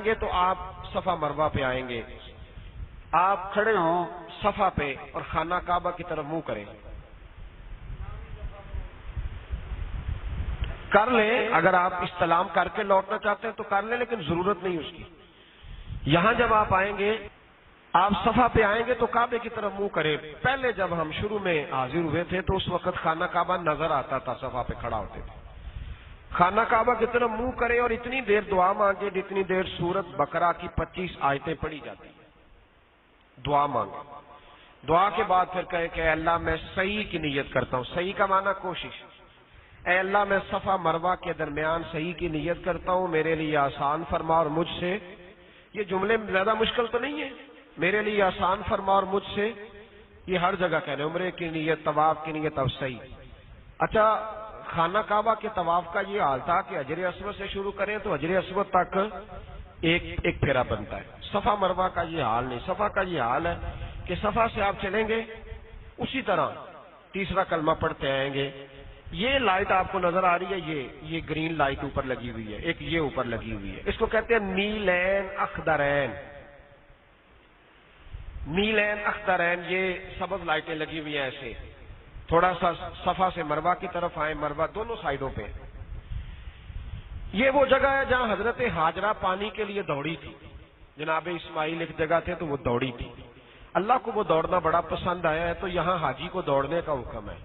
آئیں گے تو آپ صفا مروہ پہ آئیں گے، آپ کھڑے ہوں صفا پہ اور خانہ کعبہ کی طرف منہ کریں، کر لیں، اگر آپ استلام کر کے لوٹنا چاہتے ہیں تو کر لیں، لیکن ضرورت نہیں اس کی۔ یہاں جب آپ آئیں گے، آپ صفا پہ آئیں گے تو کعبے کی طرف منہ کریں۔ پہلے جب ہم شروع میں حاضر ہوئے تھے تو اس وقت خانہ کعبہ نظر آتا تھا، صفا پہ کھڑا ہوتے تھے۔ خانہ کعبہ کی طرف منہ کریں اور اتنی دیر دعا مانگے جتنی دیر سورت بقرہ کی 25 آیتیں پڑھی جاتی ہیں، دعا مانگے۔ دعا کے بعد پھر کہیں کہ اے اللہ میں صحیح کی نیت کرتا ہوں، صحیح کا معنی کوشش، اے اللہ میں صفا مروہ کے درمیان صحیح کی نیت کرتا ہوں، میرے لیے آسان فرما اور مجھ سے، یہ جملے زیادہ مشکل تو نہیں ہے، میرے لیے آسان فرما اور مجھ سے، یہ ہر جگہ کہہ رہے ہیں، عمرے کی نیت، طواف کی نیت، اب صحیح۔ اچھا، خانہ کعبہ کے طواف کا یہ حال تھا کہ حجر اسود سے شروع کریں تو حجر اسود تک ایک پھیرا بنتا ہے، صفا مروہ کا یہ حال نہیں۔ صفا کا یہ حال ہے کہ صفا سے آپ چلیں گے اسی طرح تیسرا کلمہ پڑھتے آئیں گے۔ یہ لائٹ آپ کو نظر آ رہی ہے، یہ گرین لائٹ اوپر لگی ہوئی ہے، ایک یہ اوپر لگی ہوئی ہے، اس کو کہتے ہیں نیلین اخضرین، نیلین اخضرین، یہ سبز لائٹیں لگی ہوئی ہیں ایسے۔ تھوڑا سا صفا سے مروہ کی طرف آئیں، مروہ دونوں سائیڈوں پہ۔ یہ وہ جگہ ہے جہاں حضرت ہاجرہ پانی کے لیے دوڑی تھی، جناب اسماعیل ایک جگہ تھے تو وہ دوڑی تھی، اللہ کو وہ دوڑنا بڑا پسند آیا ہے تو یہاں حاجی کو دوڑنے کا حکم ہے۔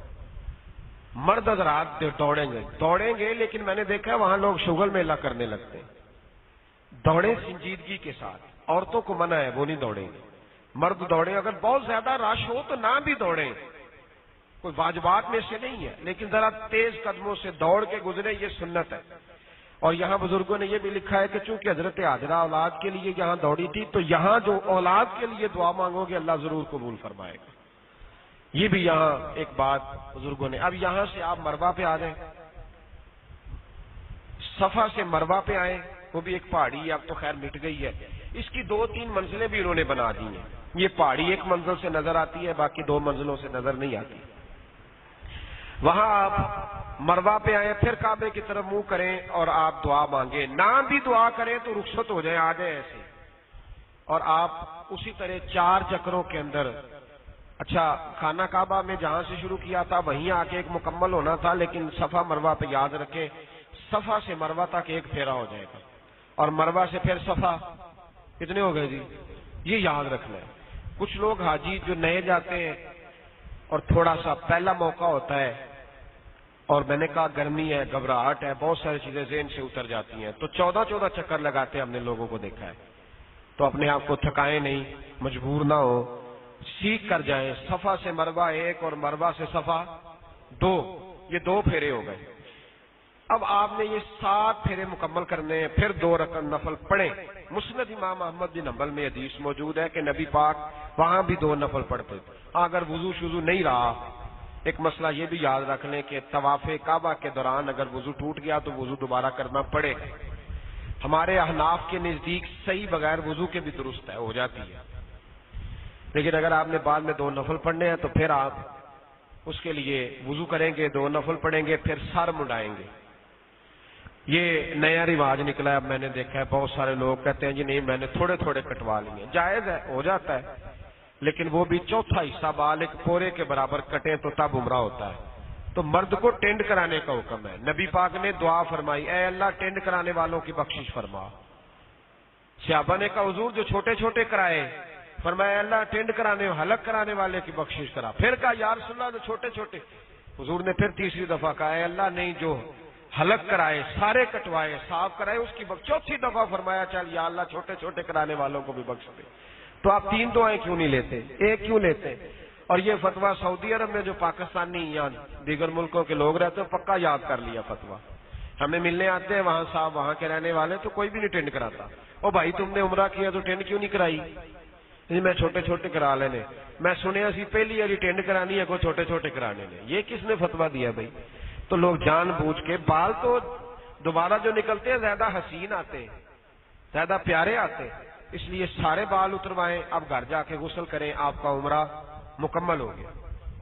مرد حضرات دوڑیں گے، لیکن میں نے دیکھا ہے وہاں لوگ شغل میلہ کرنے لگتے ہیں، دوڑیں سنجیدگی کے ساتھ، عورتوں کو منع ہے، وہ نہیں دوڑیں گے، مرد دوڑیں، اگر بہت زیادہ رش ہو تو نہ بھی دوڑیں، کوئی واجبات میں سے نہیں ہے، لیکن ذرا تیز قدموں سے دوڑ کے گزرے، یہ سنت ہے۔ اور یہاں بزرگوں نے یہ بھی لکھا ہے کہ چونکہ حضرت ہاجرہ اولاد کے لیے یہاں دوڑی تھی تو یہاں جو اولاد کے لیے دعا مانگو گے اللہ ضرور قبول فرمائے گا، یہ بھی یہاں ایک بات بزرگوں نے۔ اب یہاں سے آپ مروہ پہ آ جائیں، صفا سے مروہ پہ آئیں، وہ بھی ایک پہاڑی، اب تو خیر مٹ گئی ہے، اس کی 2-3 منزلیں بھی انہوں نے بنا دی ہیں، یہ پہاڑی ایک منزل سے نظر آتی ہے، باقی 2 منزلوں سے نظر نہیں آتی۔ وہاں آپ مروہ پہ آئیں، پھر کعبے کی طرف منہ کریں اور آپ دعا مانگیں، نہ بھی دعا کریں تو رخصت ہو جائیں، آ جائیں ایسے، اور آپ اسی طرح 4 چکروں کے اندر۔ اچھا، خانہ کعبہ میں جہاں سے شروع کیا تھا وہیں آ کے ایک مکمل ہونا تھا، لیکن صفا مروہ پہ یاد رکھیں صفا سے مروہ تک ایک پھیرا ہو جائے گا، اور مروہ سے پھر صفا، کتنے ہو گئے جی؟ یہ یاد رکھنا ہے۔ کچھ لوگ حاجی جو نئے جاتے ہیں اور تھوڑا سا پہلا موقع ہوتا ہے، اور میں نے کہا گرمی ہے، گھبراہٹ ہے، بہت ساری چیزیں ذہن سے اتر جاتی ہیں، تو 14 چکر لگاتے ہیں، ہم نے لوگوں کو دیکھا ہے، تو اپنے آپ کو تھکائیں نہیں، مجبور نہ ہو، سیکھ کر جائیں، صفا سے مروہ 1 اور مروہ سے صفا 2، یہ 2 پھیرے ہو گئے۔ اب آپ نے یہ 7 پھیرے مکمل کرنے ہیں، پھر 2 رکعت نفل پڑھیں۔ مسند امام احمد بن حنبل میں حدیث موجود ہے کہ نبی پاک وہاں بھی 2 نفل پڑھتے تھے۔ اگر وضو شضو نہیں رہا، ایک مسئلہ یہ بھی یاد رکھ لیں کہ طواف کعبہ کے دوران اگر وضو ٹوٹ گیا تو وضو دوبارہ کرنا پڑے گا۔ ہمارے احناف کے نزدیک صحیح بغیر وضو کے بھی درست ہے، ہو جاتی ہے، لیکن اگر آپ نے بعد میں 2 نفل پڑھنے ہیں تو پھر آپ اس کے لیے وضو کریں گے، 2 نفل پڑھیں گے، پھر سر منڈائیں گے۔ یہ نیا رواج نکلا ہے، اب میں نے دیکھا ہے بہت سارے لوگ کہتے ہیں جی نہیں میں نے تھوڑے تھوڑے کٹوا لیے، جائز ہے، ہو جاتا ہے، لیکن وہ بھی چوتھا حصہ بال ایک پورے کے برابر کٹیں تو تب عمرہ ہوتا ہے۔ تو مرد کو ٹینڈ کرانے کا حکم ہے، نبی پاک نے دعا فرمائی اے اللہ ٹینڈ کرانے والوں کی بخشش فرما۔ صحابہ نے کہا حضور جو چھوٹے چھوٹے کرائے، فرمایا اللہ ٹینڈ کرانے حلق کرانے والے کی بخشش کرا۔ پھر کہا یا رسول اللہ جو چھوٹے چھوٹے، حضور نے پھر تیسری دفعہ کہا اے اللہ نہیں جو حلق کرائے، سارے کٹوائے، صاف کرائے، اس کی بخش۔ چوتھی دفعہ فرمایا چل یا اللہ چھوٹے چھوٹے کرانے والوں کو بھی بخش دے۔ تو آپ 3 دعائیں کیوں نہیں لیتے، ایک کیوں لیتے؟ اور یہ فتویٰ سعودی عرب میں جو پاکستانی یا دیگر ملکوں کے لوگ رہتے ہیں پکا یاد کر لیا فتویٰ، ہمیں ملنے آتے ہیں وہاں صاحب وہاں کے رہنے والے تو کوئی بھی نہیں ٹینڈ کراتا۔ او بھائی تم نے عمرہ کیا تو ٹینڈ کیوں نہیں کرائی؟ جی میں چھوٹے چھوٹے کرا لینے، میں سنیا سی پہلی والی ٹینڈ کرانی ہے کوئی چھوٹے چھوٹے کرانے نے، یہ کس نے فتویٰ دیا بھائی؟ تو لوگ جان بوجھ کے، بال تو دوبارہ جو نکلتے ہیں زیادہ حسین آتے ہیں، زیادہ پیارے آتے ہیں، اس لیے سارے بال اتروائیں، اب گھر جا کے غسل کریں، آپ کا عمرہ مکمل ہو گیا،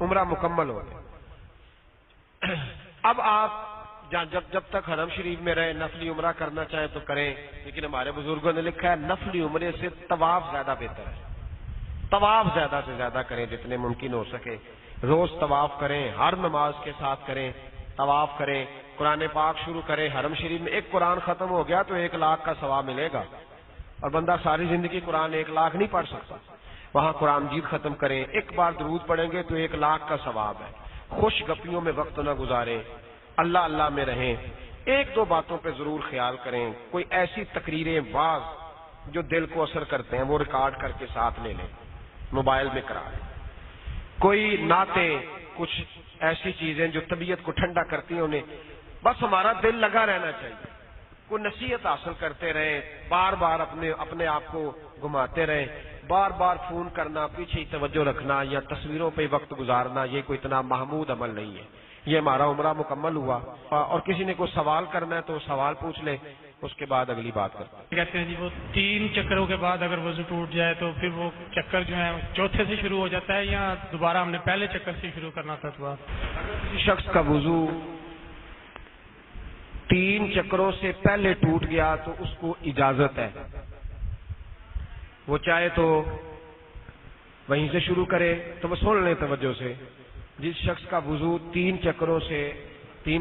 عمرہ مکمل ہو گیا۔ اب آپ جب تک حرم شریف میں رہے نفلی عمرہ کرنا چاہیں تو کریں، لیکن ہمارے بزرگوں نے لکھا ہے نفلی عمرے سے طواف زیادہ بہتر ہے۔ طواف زیادہ سے زیادہ کریں جتنے ممکن ہو سکے، روز طواف کریں، ہر نماز کے ساتھ کریں، طواف کریں، قرآن پاک شروع کریں۔ حرم شریف میں ایک قرآن ختم ہو گیا تو 1 لاکھ کا ثواب ملے گا، اور بندہ ساری زندگی قرآن 1 لاکھ نہیں پڑھ سکتا۔ وہاں قرآن مجید ختم کریں، ایک بار درود پڑھیں گے تو 1 لاکھ کا ثواب ہے۔ خوش گپیوں میں وقت نہ گزاریں، اللہ اللہ میں رہیں۔ 1-2 باتوں پہ ضرور خیال کریں، کوئی ایسی تقریریں بعض جو دل کو اثر کرتے ہیں وہ ریکارڈ کر کے ساتھ لے لیں، موبائل میں کرا لیں۔ کوئی نعتیں، کچھ ایسی چیزیں جو طبیعت کو ٹھنڈا کرتی ہیں انہیں، بس ہمارا دل لگا رہنا چاہیے۔ کوئی نصیحت حاصل کرتے رہیں، بار بار اپنے آپ کو گھماتے رہیں، بار بار فون کرنا، پیچھے ہی توجہ رکھنا یا تصویروں پہ وقت گزارنا، یہ کوئی اتنا محمود عمل نہیں ہے۔ یہ ہمارا عمرہ مکمل ہوا، اور کسی نے کوئی سوال کرنا ہے تو سوال پوچھ لے، اس کے بعد اگلی بات کرتے ہیں۔ کہتے ہیں جی وہ 3 چکروں کے بعد اگر وضو ٹوٹ جائے تو پھر وہ چکر جو ہے چوتھے سے شروع ہو جاتا ہے یا دوبارہ ہم نے پہلے چکر سے شروع کرنا تھا؟ تو اگر کسی شخص کا وضو 3 چکروں سے پہلے ٹوٹ گیا تو اس کو اجازت ہے، وہ چاہے تو وہیں سے شروع کرے۔ تو وہ سن لیں توجہ سے، جس شخص کا وضو 3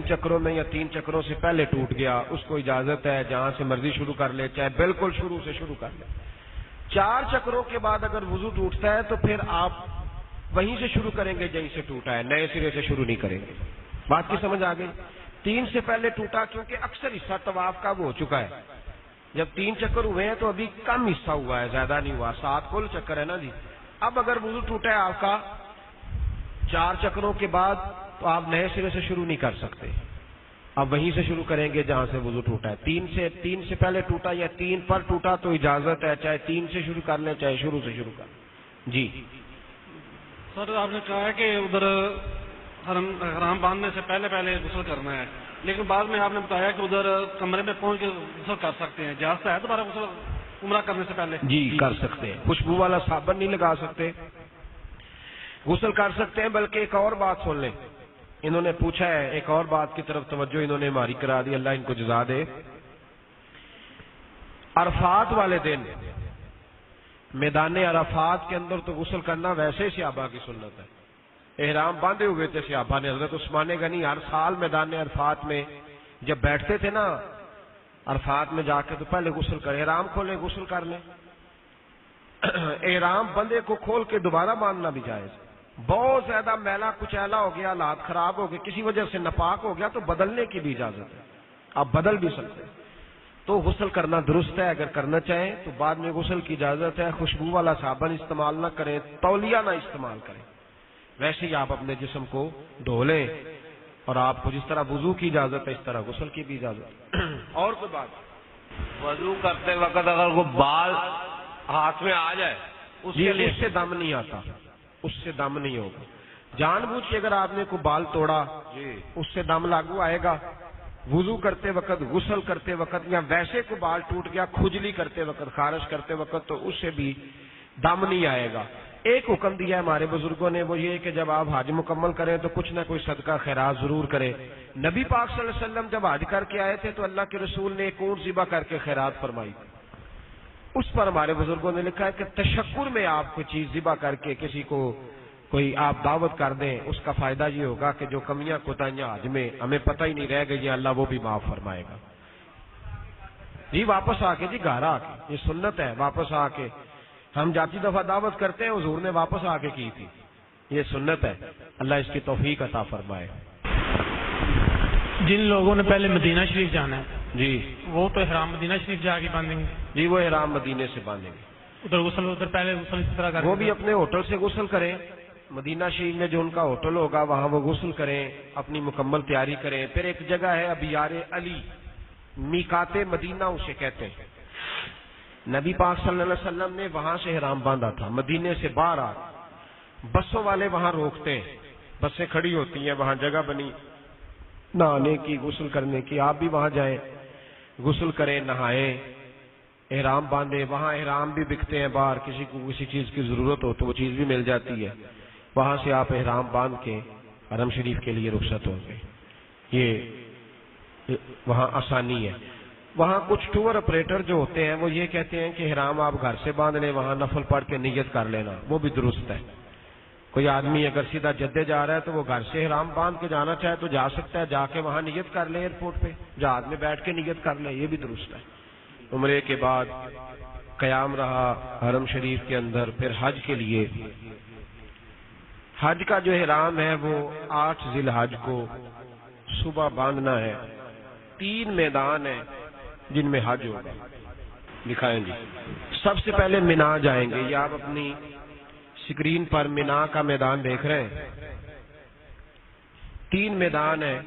چکروں میں یا 3 چکروں سے پہلے ٹوٹ گیا اس کو اجازت ہے جہاں سے مرضی شروع کر لے، چاہے بالکل شروع سے شروع کر لے۔ 4 چکروں کے بعد اگر وضو ٹوٹتا ہے تو پھر آپ وہیں سے شروع کریں گے جہیں سے ٹوٹا ہے، نئے سرے سے شروع نہیں کریں گے۔ بات کی سمجھ آ گئی؟ 3 سے پہلے ٹوٹا کیونکہ اکثر حصہ طواف کا وہ ہو چکا ہے۔ جب 3 چکر ہوئے ہیں تو ابھی کم حصہ ہوا ہے، زیادہ نہیں ہوا، 7 کل چکر ہے نا جی۔ اب اگر وضو ٹوٹا ہے آپ کا 4 چکروں کے بعد تو آپ نئے سرے سے شروع نہیں کر سکتے، اب وہیں سے شروع کریں گے جہاں سے وضو ٹوٹا ہے۔ 3 سے پہلے ٹوٹا یا 3 پر ٹوٹا تو اجازت ہے، چاہے 3 سے شروع کر لیں چاہے شروع سے شروع کر لیں۔ جی سر، آپ نے کہا ہے کہ ادھر حرام باندھنے سے پہلے غسل کرنا ہے، لیکن بعد میں آپ نے بتایا کہ ادھر کمرے میں پہنچ کے غسل کر سکتے ہیں، اجازت ہے دوبارہ غسل عمرہ کرنے سے پہلے؟ جی کر سکتے ہیں، خوشبو والا صابن نہیں لگا سکتے، غسل کر سکتے ہیں۔ بلکہ ایک اور بات سن لیں، انہوں نے پوچھا ہے، ایک اور بات کی طرف توجہ انہوں نے ہماری کرا دی، اللہ ان کو جزا دے۔ عرفات والے دن میدان عرفات کے اندر تو غسل کرنا ویسے صحابہ کی سنت ہے، احرام باندھے ہوئے تھے صحابہ نے۔ حضرت عثمان غنی ہر سال میدان عرفات میں جب بیٹھتے تھے نا عرفات میں جا کے تو پہلے غسل کریں، احرام کھولیں غسل کر لیں۔ احرام بندے کو کھول کے دوبارہ باندھنا بھی جائز، بہت زیادہ میلا کچیلا ہو گیا، حالات خراب ہو گئے، کسی وجہ سے ناپاک ہو گیا تو بدلنے کی بھی اجازت ہے، آپ بدل بھی سکتے ہیں۔ تو غسل کرنا درست ہے، اگر کرنا چاہیں تو بعد میں غسل کی اجازت ہے۔ خوشبو والا صابن استعمال نہ کریں، تولیہ نہ استعمال کریں، ویسے ہی آپ اپنے جسم کو دھو لیں، اور آپ کو جس طرح وضو کی اجازت ہے اس طرح غسل کی بھی اجازت ہے۔ اور کوئی بات؟ وضو کرتے وقت اگر وہ بال ہاتھ میں آ جائے اس جی کے لیے اس سے دم نہیں آتا، اس سے دم نہیں ہوگا۔ جان بوجھ کے اگر آپ نے کوئی بال توڑا جی اس سے دم لاگو آئے گا۔ وضو کرتے وقت، غسل کرتے وقت، یا ویسے کوئی بال ٹوٹ گیا کھجلی کرتے وقت، خارش کرتے وقت، تو اس سے بھی دم نہیں آئے گا۔ ایک حکم دیا ہے ہمارے بزرگوں نے، وہ یہ کہ جب آپ حج مکمل کریں تو کچھ نہ کوئی صدقہ خیرات ضرور کریں۔ نبی پاک صلی اللہ علیہ وسلم جب حج کر کے آئے تھے تو اللہ کے رسول نے ایک اونٹ ذبح کر کے خیرات فرمائی، اس پر ہمارے بزرگوں نے لکھا ہے کہ تشکر میں آپ کوئی چیز ذبح کر کے کسی کو کوئی آپ دعوت کر دیں، اس کا فائدہ یہ ہوگا کہ جو کمیاں کوتاہیاں حج میں ہمیں پتہ ہی نہیں رہ گئی ہیں، اللہ وہ بھی معاف فرمائے گا۔ جی واپس آ کے، جی گھر آ کے، یہ سنت ہے، واپس آ کے ہم جاتی دفعہ دعوت کرتے ہیں، حضور نے واپس آ کے کی تھی، یہ سنت ہے، اللہ اس کی توفیق عطا فرمائے۔ جن لوگوں نے پہلے مدینہ شریف جانا ہے جی وہ تو احرام مدینہ شریف جا کے باندھیں گے؟ جی وہ احرام مدینے سے باندھیں گے، ادھر غسل، ادھر پہلے غسل اسی طرح کریں؟ وہ بھی اپنے ہوٹل سے غسل کریں، مدینہ شریف میں جو ان کا ہوٹل ہوگا وہاں وہ غسل کریں، اپنی مکمل تیاری کریں۔ پھر ایک جگہ ہے ابیار علی، میقات مدینہ اسے کہتے ہیں، نبی پاک صلی اللہ علیہ وسلم نے وہاں سے احرام باندھا تھا، مدینے سے باہر آ، بسوں والے وہاں روکتے ہیں، بسیں کھڑی ہوتی ہیں، وہاں جگہ بنی نہانے کی، غسل کرنے کی، آپ بھی وہاں جائیں، غسل کریں، نہائیں، احرام باندھیں۔ وہاں احرام بھی بکتے ہیں باہر، کسی کو کسی چیز کی ضرورت ہو تو وہ چیز بھی مل جاتی ہے، وہاں سے آپ احرام باندھ کے حرم شریف کے لیے رخصت ہوں گے۔ یہ وہاں آسانی ہے. وہاں کچھ ٹور آپریٹر جو ہوتے ہیں وہ یہ کہتے ہیں کہ احرام آپ گھر سے باندھ لیں, وہاں نفل پڑھ کے نیت کر لینا, وہ بھی درست ہے. کوئی آدمی اگر سیدھا جدے جا رہا ہے تو وہ گھر سے احرام باندھ کے جانا چاہے تو جا سکتا ہے, جا کے وہاں نیت کر لے, ایئرپورٹ پہ جہاز میں بیٹھ کے نیت کر لے, یہ بھی درست ہے. عمرے کے بعد قیام رہا حرم شریف کے اندر, پھر حج کے لیے. حج کا جو احرام ہے وہ 8 ذی الحج کو صبح باندھنا ہے. 3 میدان ہیں جن میں حج ہوگا. دکھائیں جی. سب سے پہلے مینا جائیں گے. یہ آپ اپنی اسکرین پر مینا کا میدان دیکھ رہے ہیں. 3 میدان ہیں,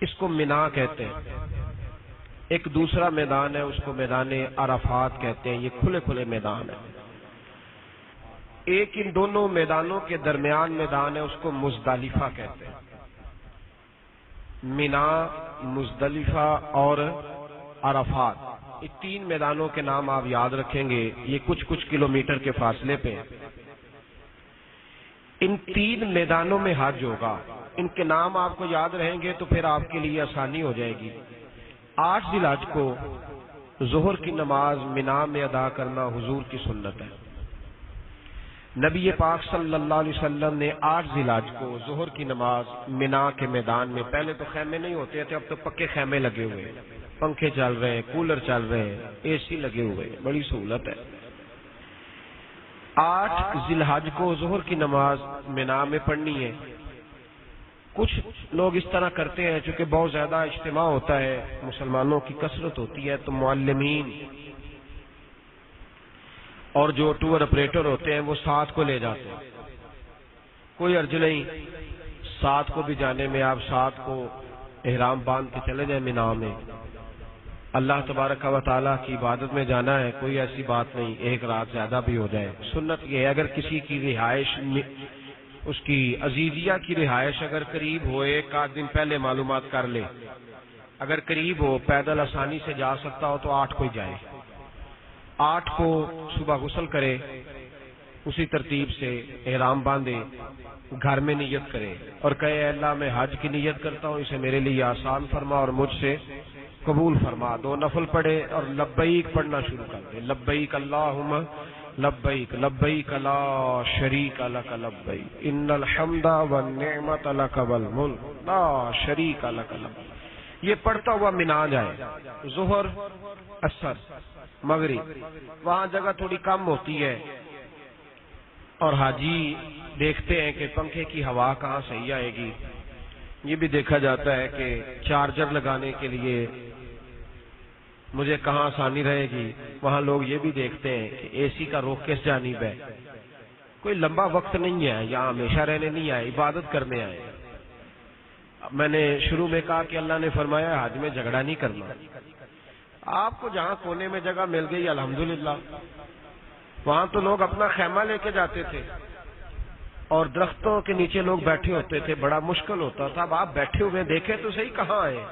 اس کو مینا کہتے ہیں. ایک دوسرا میدان ہے, اس کو میدان عرفات کہتے ہیں. یہ کھلے کھلے میدان ہیں. ایک ان دونوں میدانوں کے درمیان میدان ہے, اس کو مزدلفہ کہتے ہیں. مینا, مزدلفہ اور عرفات, یہ 3 میدانوں کے نام آپ یاد رکھیں گے. یہ کچھ کلومیٹر کے فاصلے پہ. ان 3 میدانوں میں حج ہوگا. ان کے نام آپ کو یاد رہیں گے تو پھر آپ کے لیے آسانی ہو جائے گی. 8 ذی الحج کو ظہر کی نماز مینا میں ادا کرنا حضور کی سنت ہے. نبی پاک صلی اللہ علیہ وسلم نے 8 ذی الحج کو ظہر کی نماز مینا کے میدان میں, پہلے تو خیمے نہیں ہوتے تھے, اب تو پکے خیمے لگے ہوئے, پنکھے چل رہے ہیں, کولر چل رہے ہیں, اے سی لگے ہوئے, بڑی سہولت ہے. 8 ذی الحج کو ظہر کی نماز مینا میں پڑھنی ہے. کچھ لوگ اس طرح کرتے ہیں, چونکہ بہت زیادہ اجتماع ہوتا ہے, مسلمانوں کی کثرت ہوتی ہے, تو معلمین اور جو ٹور آپریٹر ہوتے ہیں وہ ساتھ کو لے جاتے ہیں. کوئی حرج نہیں, ساتھ کو بھی جانے میں. آپ ساتھ کو احرام باندھ کے چلے جائیں مینا میں. اللہ تبارک و تعالیٰ کی عبادت میں جانا ہے, کوئی ایسی بات نہیں 1 رات زیادہ بھی ہو جائے. سنت یہ ہے اگر کسی کی رہائش, اس کی عزیزیہ کی رہائش اگر قریب ہو, 1 آدھ دن پہلے معلومات کر لے. اگر قریب ہو, پیدل آسانی سے جا سکتا ہو تو 8 کو ہی جائے. 8 کو صبح غسل کرے, اسی ترتیب سے احرام باندھے, گھر میں نیت کرے اور کہے اے اللہ میں حج کی نیت کرتا ہوں, اسے میرے لیے آسان فرما اور مجھ سے قبول فرما. 2 نفل پڑھے اور لبیک پڑھنا شروع کر دے. لبیک اللہم لبیک لبیک لا شریک لک لبیک ان الحمد والنعمت لک والملک لا شریک لک لبیک. یہ پڑھتا ہوا مینا جائے. ظہر, عصر, مغرب, وہاں جگہ تھوڑی کم ہوتی ہے اور حاجی دیکھتے ہیں کہ پنکھے کی ہوا کہاں صحیح آئے گی. یہ بھی دیکھا جاتا ہے کہ چارجر لگانے کے لیے مجھے کہاں آسانی رہے گی. وہاں لوگ یہ بھی دیکھتے ہیں کہ اے سی کا رخ کس جانب ہے. کوئی لمبا وقت نہیں ہے, یہاں ہمیشہ رہنے نہیں آئے, عبادت کرنے آئے. میں نے شروع میں کہا کہ اللہ نے فرمایا حج میں جھگڑا نہیں کرنا. آپ کو جہاں کونے میں جگہ مل گئی الحمدللہ. وہاں تو لوگ اپنا خیمہ لے کے جاتے تھے اور درختوں کے نیچے لوگ بیٹھے ہوتے تھے, بڑا مشکل ہوتا تھا. اب آپ بیٹھے ہوئے دیکھیں تو صحیح کہاں آئے.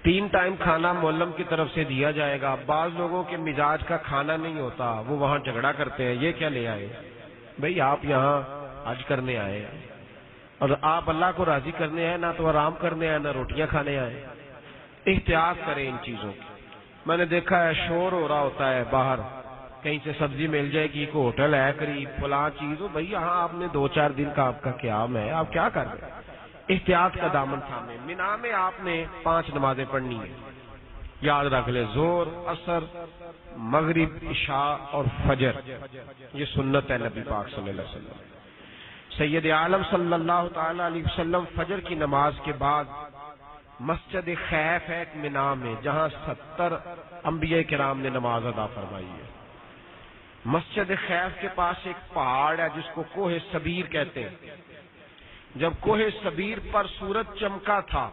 3 ٹائم کھانا معلم کی طرف سے دیا جائے گا. بعض لوگوں کے مزاج کا کھانا نہیں ہوتا, وہ وہاں جھگڑا کرتے ہیں, یہ کیا لے آئے. بھئی آپ یہاں حج کرنے آئے اور آپ اللہ کو راضی کرنے آئے, نہ تو آرام کرنے آئے نہ روٹیاں کھانے آئے. احتیاط کریں ان چیزوں کی. میں نے دیکھا ہے شور ہو رہا ہوتا ہے باہر, کہیں سے سبزی مل جائے گی, کوئی ہوٹل ہے قریب, فلاں چیز ہو. بھئی یہاں آپ نے 2-4 دن کا آپ کا قیام ہے, آپ کیا کر رہے ہیں. احتیاط کا دامن تھامے. مینا میں آپ نے 5 نمازیں پڑھنی ہیں, یاد رکھ لے. ظہر, عصر, مغرب, عشاء اور فجر. یہ سنت ہے نبی پاک صلی اللہ علیہ وسلم. سید عالم صلی اللہ تعالی علیہ وسلم فجر کی نماز کے بعد مسجد خیف ہے ایک مینا میں, جہاں 70 انبیاء کرام نے نماز ادا فرمائی ہے. مسجد خیف کے پاس ایک پہاڑ ہے جس کو کوہ صبیر کہتے ہیں. جب کوہ صبیر پر سورج چمکا تھا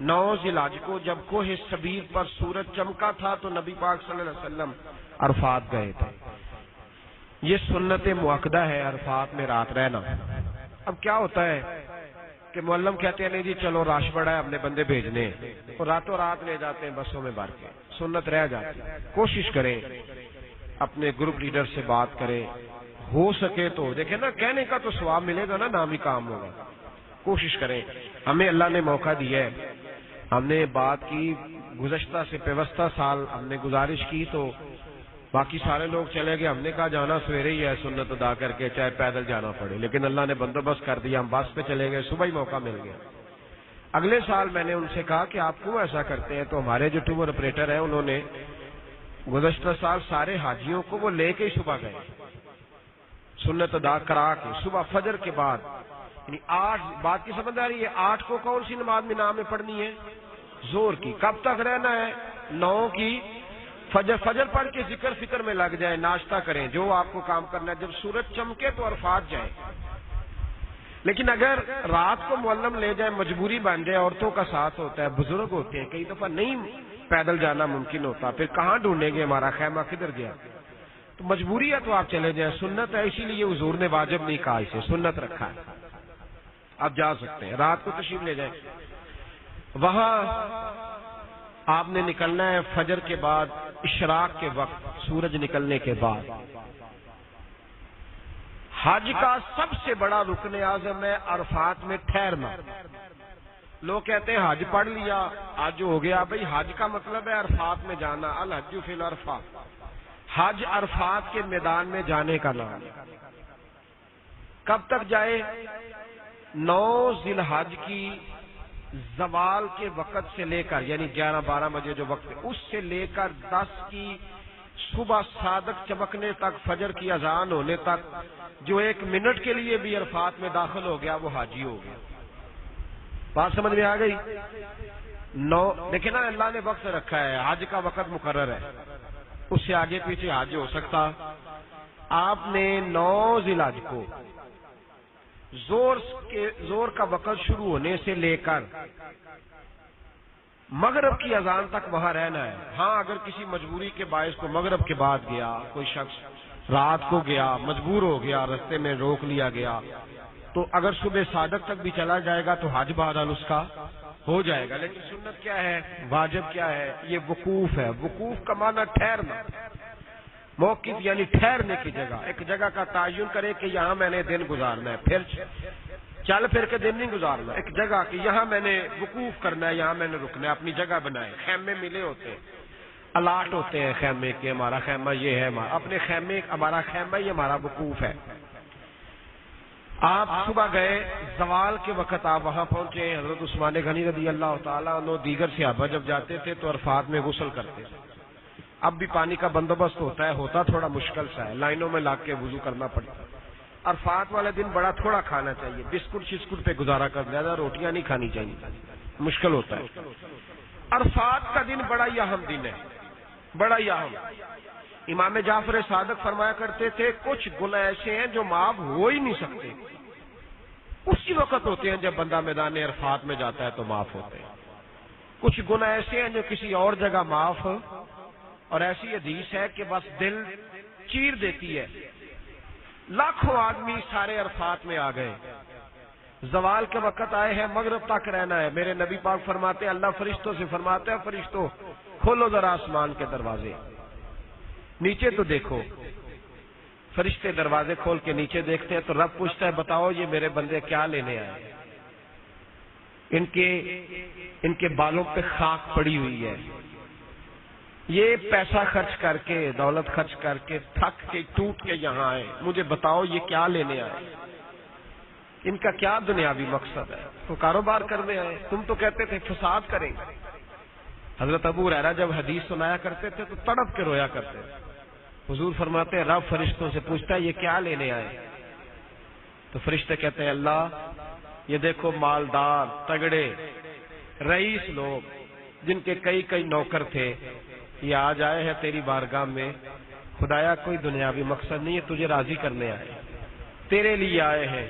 9 ذی الحج کو, جب کوہ صبیر پر سورج چمکا تھا تو نبی پاک صلی اللہ علیہ وسلم عرفات گئے تھے. یہ سنت مؤکدہ ہے عرفات میں رات رہنا. اب کیا ہوتا ہے کہ معلم کہتے ہیں نہیں جی چلو رش بڑا ہے, اپنے بندے بھیجنے ہیں, اور راتوں رات لے جاتے ہیں بسوں میں بھر کے. سنت رہ جاتی ہے. کوشش کریں اپنے گروپ لیڈر سے بات کریں, ہو سکے تو دیکھیں نا, کہنے کا تو ثواب ملے گا نا, نام ہی کام ہوگا. کوشش کریں. ہمیں اللہ نے موقع دیا ہے, ہم نے بات کی گزشتہ سے پیوستہ سال ہم نے گزارش کی تو باقی سارے لوگ چلے گئے. ہم نے کہا جانا سویرے ہی ہے سنت ادا کر کے چاہے پیدل جانا پڑے, لیکن اللہ نے بندوبست کر دیا, ہم بس پہ چلے گئے, صبح ہی موقع مل گیا. اگلے سال میں نے ان سے کہا کہ آپ کیوں ایسا کرتے ہیں, تو ہمارے جو ٹور آپریٹر ہیں انہوں نے گزشتہ سال سارے حاجیوں کو وہ لے کے ہی صبح گئے سنت ادا کرا کے, صبح فجر کے بعد. یعنی 8 بات کی سمجھ آ رہی ہے, 8 کو کون سی نماز مینا میں پڑھنی ہے؟ زور کی. کب تک رہنا ہے؟ 9 کی. فجر پڑھ کے ذکر فکر میں لگ جائیں, ناشتہ کریں, جو آپ کو کام کرنا ہے. جب سورج چمکے تو عرفات جائیں. لیکن اگر رات کو معلم لے جائیں, مجبوری بن جائے, عورتوں کا ساتھ ہوتا ہے, بزرگ ہوتے ہیں, کئی دفعہ نہیں پیدل جانا ممکن ہوتا, پھر کہاں ڈھونڈیں گے ہمارا خیمہ کدھر گیا, تو مجبوری ہے تو آپ چلے جائیں. سنت ہے, اسی لیے حضور نے واجب نہیں کہا, اسے سنت رکھا ہے. آپ جا سکتے ہیں, رات کو تشریف لے جائیں. وہاں آپ نے نکلنا ہے فجر کے بعد, اشراق کے وقت, سورج نکلنے کے بعد. حج کا سب سے بڑا رکن اعظم ہے عرفات میں ٹھہرنا. لوگ کہتے ہیں حج پڑھ لیا, حج ہو گیا. بھئی حج کا مطلب ہے عرفات میں جانا, الحج فی العرفہ. حج عرفات کے میدان میں جانے کا نام. کب تک جائے؟ 9 ذی الحج کی زوال کے وقت سے لے کر, یعنی 11-12 بجے جو وقت ہے, اس سے لے کر 10 کی صبح صادق چمکنے تک, فجر کی اذان ہونے تک, جو 1 منٹ کے لیے بھی عرفات میں داخل ہو گیا وہ حاجی ہو گیا. بات سمجھ میں آ گئی؟ 9 دیکھیں نا, اللہ نے وقت رکھا ہے, حج کا وقت مقرر ہے, اس سے آگے پیچھے حج ہو سکتا. آپ نے 9 ذی الحج کو زور کا وقت شروع ہونے سے لے کر مغرب کی اذان تک وہاں رہنا ہے. ہاں اگر کسی مجبوری کے باعث کو مغرب کے بعد گیا, کوئی شخص رات کو گیا, مجبور ہو گیا, رستے میں روک لیا گیا, تو اگر صبح صادق تک بھی چلا جائے گا تو حج بہرحال اس کا ہو جائے گا. لیکن سنت کیا ہے, واجب کیا ہے؟ یہ وقوف ہے. وقوف کا معنی ٹھہرنا, موقف یعنی ٹھہرنے کی جگہ. ایک جگہ کا تعین کرے کہ یہاں میں نے دن گزارنا ہے, پھر چل پھر کے دن نہیں گزارنا. ایک جگہ کہ یہاں میں نے وقوف کرنا ہے, یہاں میں نے رکنا ہے. اپنی جگہ بنائے. خیمے ملے ہوتے ہیں, الاٹ ہوتے ہیں خیمے کے, ہمارا خیمہ یہ ہے, اپنے خیمے, ہمارا خیمہ یہ ہمارا وقوف ہے. آپ صبح گئے, زوال کے وقت آپ وہاں پہنچے. حضرت عثمان غنی رضی اللہ تعالیٰ عنہ دیگر صحابہ جب جاتے تھے تو عرفات میں غسل کرتے تھے. اب بھی پانی کا بندوبست ہوتا تھوڑا مشکل سا ہے, لائنوں میں لگ کے وضو کرنا پڑتا. عرفات والے دن بڑا تھوڑا کھانا چاہیے, بسکٹ پہ گزارا کر زیادہ روٹیاں نہیں کھانی چاہیے, مشکل ہوتا ہے. عرفات کا دن بڑا ہی اہم دن ہے, بڑا ہی اہم. امام جعفر صادق فرمایا کرتے تھے, کچھ گناہ ایسے ہیں جو معاف ہو ہی نہیں سکتے, اسی وقت ہوتے ہیں جب بندہ میدان عرفات میں جاتا ہے تو معاف ہوتے ہیں. کچھ گناہ ایسے ہیں جو کسی اور جگہ معاف, اور ایسی حدیث ہے کہ بس دل چیر دیتی ہے. لاکھوں آدمی سارے عرفات میں آ گئے, زوال کے وقت آئے ہیں, مغرب تک رہنا ہے. میرے نبی پاک فرماتے ہیں, اللہ فرشتوں سے فرماتے ہیں, فرشتوں کھولو ذرا آسمان کے دروازے, نیچے تو دیکھو. فرشتے دروازے کھول کے نیچے دیکھتے ہیں تو رب پوچھتا ہے, بتاؤ یہ میرے بندے کیا لینے آئے؟ ان کے بالوں پہ خاک پڑی ہوئی ہے, یہ پیسہ خرچ کر کے, دولت خرچ کر کے, تھک کے ٹوٹ کے یہاں آئے, مجھے بتاؤ یہ کیا لینے آئے, ان کا کیا دنیاوی مقصد ہے؟ تو کاروبار کرنے آئے. تم تو کہتے تھے فساد کریں گے. حضرت ابو ہریرہ جب حدیث سنایا کرتے تھے تو تڑپ کے رویا کرتے تھے. حضور فرماتے ہیں, رب فرشتوں سے پوچھتا ہے یہ کیا لینے آئے؟ تو فرشتے کہتے ہیں, اللہ یہ دیکھو مالدار, تگڑے, رئیس لوگ جن کے کئی نوکر تھے, یہ آج آئے ہیں تیری بارگاہ میں, خدایا کوئی دنیاوی مقصد نہیں ہے, تجھے راضی کرنے آئے, تیرے لیے آئے ہیں.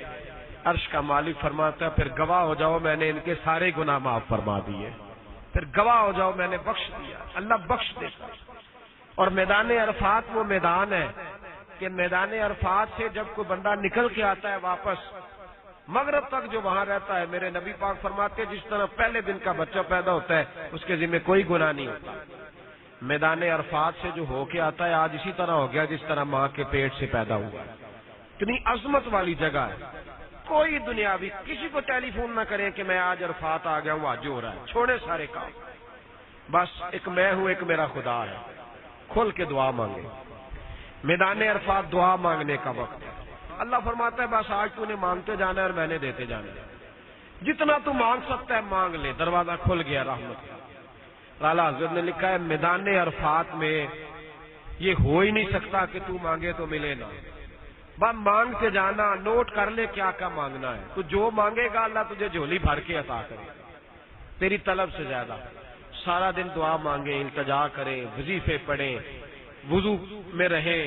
عرش کا مالک فرماتا ہے, پھر گواہ ہو جاؤ میں نے ان کے سارے گناہ معاف فرما دیے, پھر گواہ ہو جاؤ میں نے بخش دیا. اللہ بخش دیتا. اور میدان عرفات وہ میدان ہے کہ میدان عرفات سے جب کوئی بندہ نکل کے آتا ہے واپس, مغرب تک جو وہاں رہتا ہے, میرے نبی پاک فرماتے ہیں جس طرح پہلے دن کا بچہ پیدا ہوتا ہے اس کے ذمہ کوئی گناہ نہیں ہوتا. میدان عرفات سے جو ہو کے آتا ہے آج اسی طرح ہو گیا جس طرح ماں کے پیٹ سے پیدا ہوا. اتنی عظمت والی جگہ ہے, کوئی دنیاوی کسی کو ٹیلی فون نہ کریں کہ میں آج عرفات آ گیا ہوں، آج ہو رہا ہے، چھوڑے سارے کام، بس ایک میں ہوں، ایک میرا خدا ہے، کھل کے دعا مانگے۔ میدان عرفات دعا مانگنے کا وقت ہے۔ اللہ فرماتا ہے بس آج تو نے مانگتے جانا ہے اور میں نے دیتے جانا ہے، جتنا تو مانگ سکتا ہے مانگ لے، دروازہ کھل گیا رحمت کا۔ اعلیٰ حضرت نے لکھا ہے میدان عرفات میں یہ ہو ہی نہیں سکتا کہ تو مانگے تو ملے نہ، بس مانگتے جانا، نوٹ کر لے کیا کیا مانگنا ہے، تو جو مانگے گا اللہ تجھے جھولی بھر کے عطا کرے تیری طلب سے زیادہ۔ سارا دن دعا مانگے، التجا کریں، وظیفے پڑھیں، وضو میں رہیں،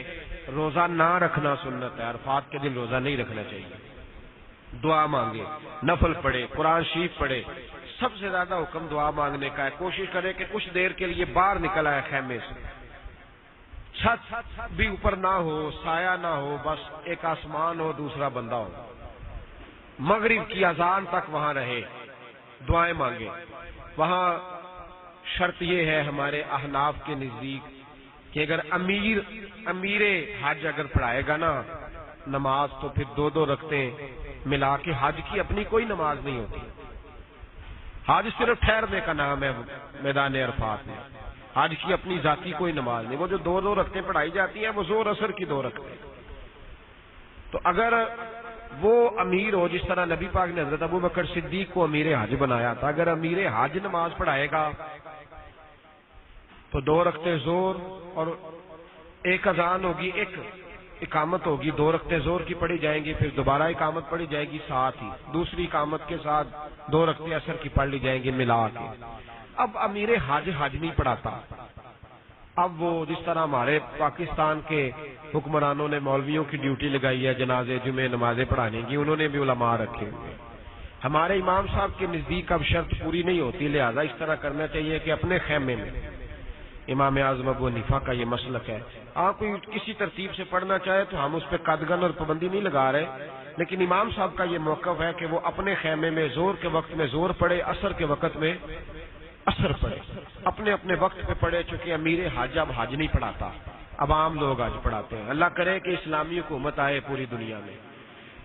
روزہ نہ رکھنا سنت ہے، عرفات کے دن روزہ نہیں رکھنا چاہیے، دعا مانگے، نفل پڑھے، قرآن شریف پڑھے، سب سے زیادہ حکم دعا مانگنے کا ہے۔ کوشش کرے کہ کچھ دیر کے لیے باہر نکل آئے خیمے سے، چھت بھی اوپر نہ ہو، سایہ نہ ہو، بس ایک آسمان ہو، دوسرا بندہ ہو، مغرب کی اذان تک وہاں رہے، دعائیں مانگے۔ وہاں شرط یہ ہے ہمارے احناف کے نزدیک کہ اگر امیر حج اگر پڑھائے گا نا نماز تو پھر دو دو رکھتے ملا کے، حج کی اپنی کوئی نماز نہیں ہوتی، حج صرف ٹھہرنے کا نام ہے میدان عرفات میں، حج کی اپنی ذاتی کوئی نماز نہیں۔ وہ جو دو دو رکھتے پڑھائی جاتی ہیں وہ زور اثر کی دو رکھتے، تو اگر وہ امیر ہو، جس طرح نبی پاک نے حضرت ابو بکر صدیق کو امیر حج بنایا تھا، اگر امیر حج نماز پڑھائے گا تو دو رکھتے زور اور ایک اذان ہوگی، ایک اقامت ہوگی، دو رکھتے زور کی پڑھی جائیں گی، پھر دوبارہ اقامت پڑھی جائے گی، ساتھ ہی دوسری اقامت کے ساتھ دو رکھتے اثر کی پڑھ لی جائیں گی ملا کے۔ اب امیر حج نہیں پڑھاتا، اب وہ جس طرح ہمارے پاکستان کے حکمرانوں نے مولویوں کی ڈیوٹی لگائی ہے جنازے جمعے نمازیں پڑھانے کی، انہوں نے بھی علماء رکھے ہوئے۔ ہمارے امام صاحب کے نزدیک اب شرط پوری نہیں ہوتی، لہذا اس طرح کرنا چاہیے کہ اپنے خیمے میں، امام اعظم ابو حنیفہ کا یہ مسلک ہے۔ آپ کوئی کسی ترتیب سے پڑھنا چاہے تو ہم اس پہ قدغن اور پابندی نہیں لگا رہے، لیکن امام صاحب کا یہ موقف ہے کہ وہ اپنے خیمے میں زور کے وقت میں زور پڑھے، عصر کے وقت میں عصر پڑھے، اپنے اپنے وقت پہ پڑھے، چونکہ امیر حج اب حج نہیں پڑھاتا، اب عام لوگ حج پڑھاتے ہیں۔ اللہ کرے کہ اسلامی حکومت آئے پوری دنیا میں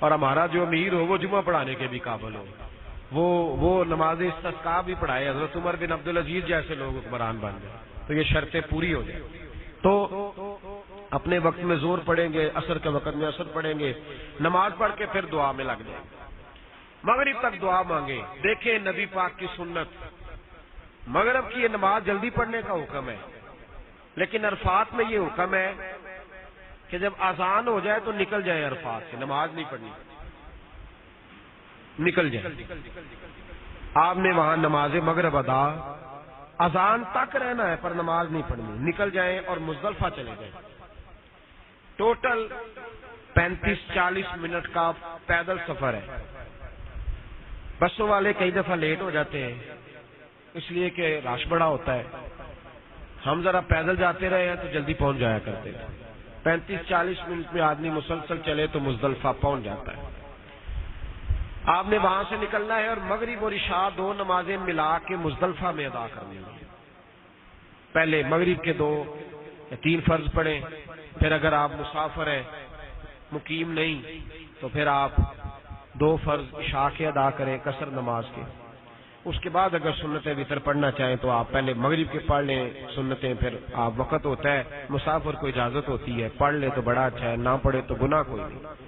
اور ہمارا جو امیر ہو وہ جمعہ پڑھانے کے بھی قابل ہو، وہ نماز استسقاء بھی پڑھائے، حضرت عمر بن عبدالعزیز جیسے لوگ حکمران بن گئے تو یہ شرطیں پوری ہو جائیں۔ تو اپنے وقت میں زور پڑھیں گے، عصر کے وقت میں عصر پڑھیں گے، نماز پڑھ کے پھر دعا میں لگ جائیں، مغرب تک دعا مانگے۔ دیکھیں نبی پاک کی سنت، مغرب کی یہ نماز جلدی پڑھنے کا حکم ہے، لیکن عرفات میں یہ حکم ہے کہ جب اذان ہو جائے تو نکل جائے عرفات سے، نماز نہیں پڑھنی، نکل جائے۔ آپ نے وہاں نماز مغرب ادا، اذان تک رہنا ہے پر نماز نہیں پڑھنی، نکل جائیں اور مزدلفہ چلے جائیں۔ ٹوٹل 35-40 منٹ کا پیدل سفر ہے۔ بسوں والے کئی دفعہ لیٹ ہو جاتے ہیں اس لیے کہ رش بڑا ہوتا ہے، ہم ذرا پیدل جاتے رہے ہیں تو جلدی پہنچ جایا کرتے ہیں۔ 35-40 منٹ میں آدمی مسلسل چلے تو مزدلفہ پہنچ جاتا ہے۔ آپ نے وہاں سے نکلنا ہے اور مغرب اور عشاء دو نمازیں ملا کے مزدلفہ میں ادا کرنی ہے۔ پہلے مغرب کے 2 یا 3 فرض پڑھیں، پھر اگر آپ مسافر ہیں، مقیم نہیں، تو پھر آپ 2 فرض عشاء کے ادا کریں قصر نماز کے۔ اس کے بعد اگر سنتیں وتر پڑھنا چاہیں تو آپ پہلے مغرب کے پڑھ لیں سنتیں، پھر آپ وقت ہوتا ہے، مسافر کو اجازت ہوتی ہے، پڑھ لے تو بڑا اچھا ہے، نہ پڑھے تو گناہ کوئی نہیں۔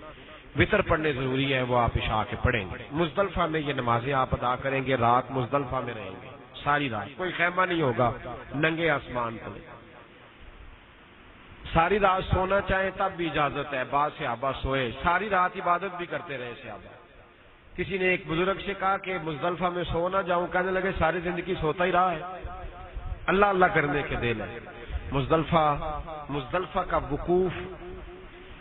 وتر پڑھنے ضروری ہے، وہ آپ عشاء کے پڑھیں گے۔ مزدلفہ میں یہ نمازیں آپ ادا کریں گے، رات مزدلفہ میں رہیں گے ساری رات، کوئی خیمہ نہیں ہوگا، ننگے آسمان تلے ساری رات سونا چاہیں تب بھی اجازت ہے۔ بعض صحابہ سوئے، ساری رات عبادت بھی کرتے رہے صحابہ۔ کسی نے ایک بزرگ سے کہا کہ مزدلفہ میں سو نہ جاؤں، کہنے لگے ساری زندگی سوتا ہی رہا ہے، اللہ اللہ کرنے کے دن ہے۔ مزدلفہ کا وقوف،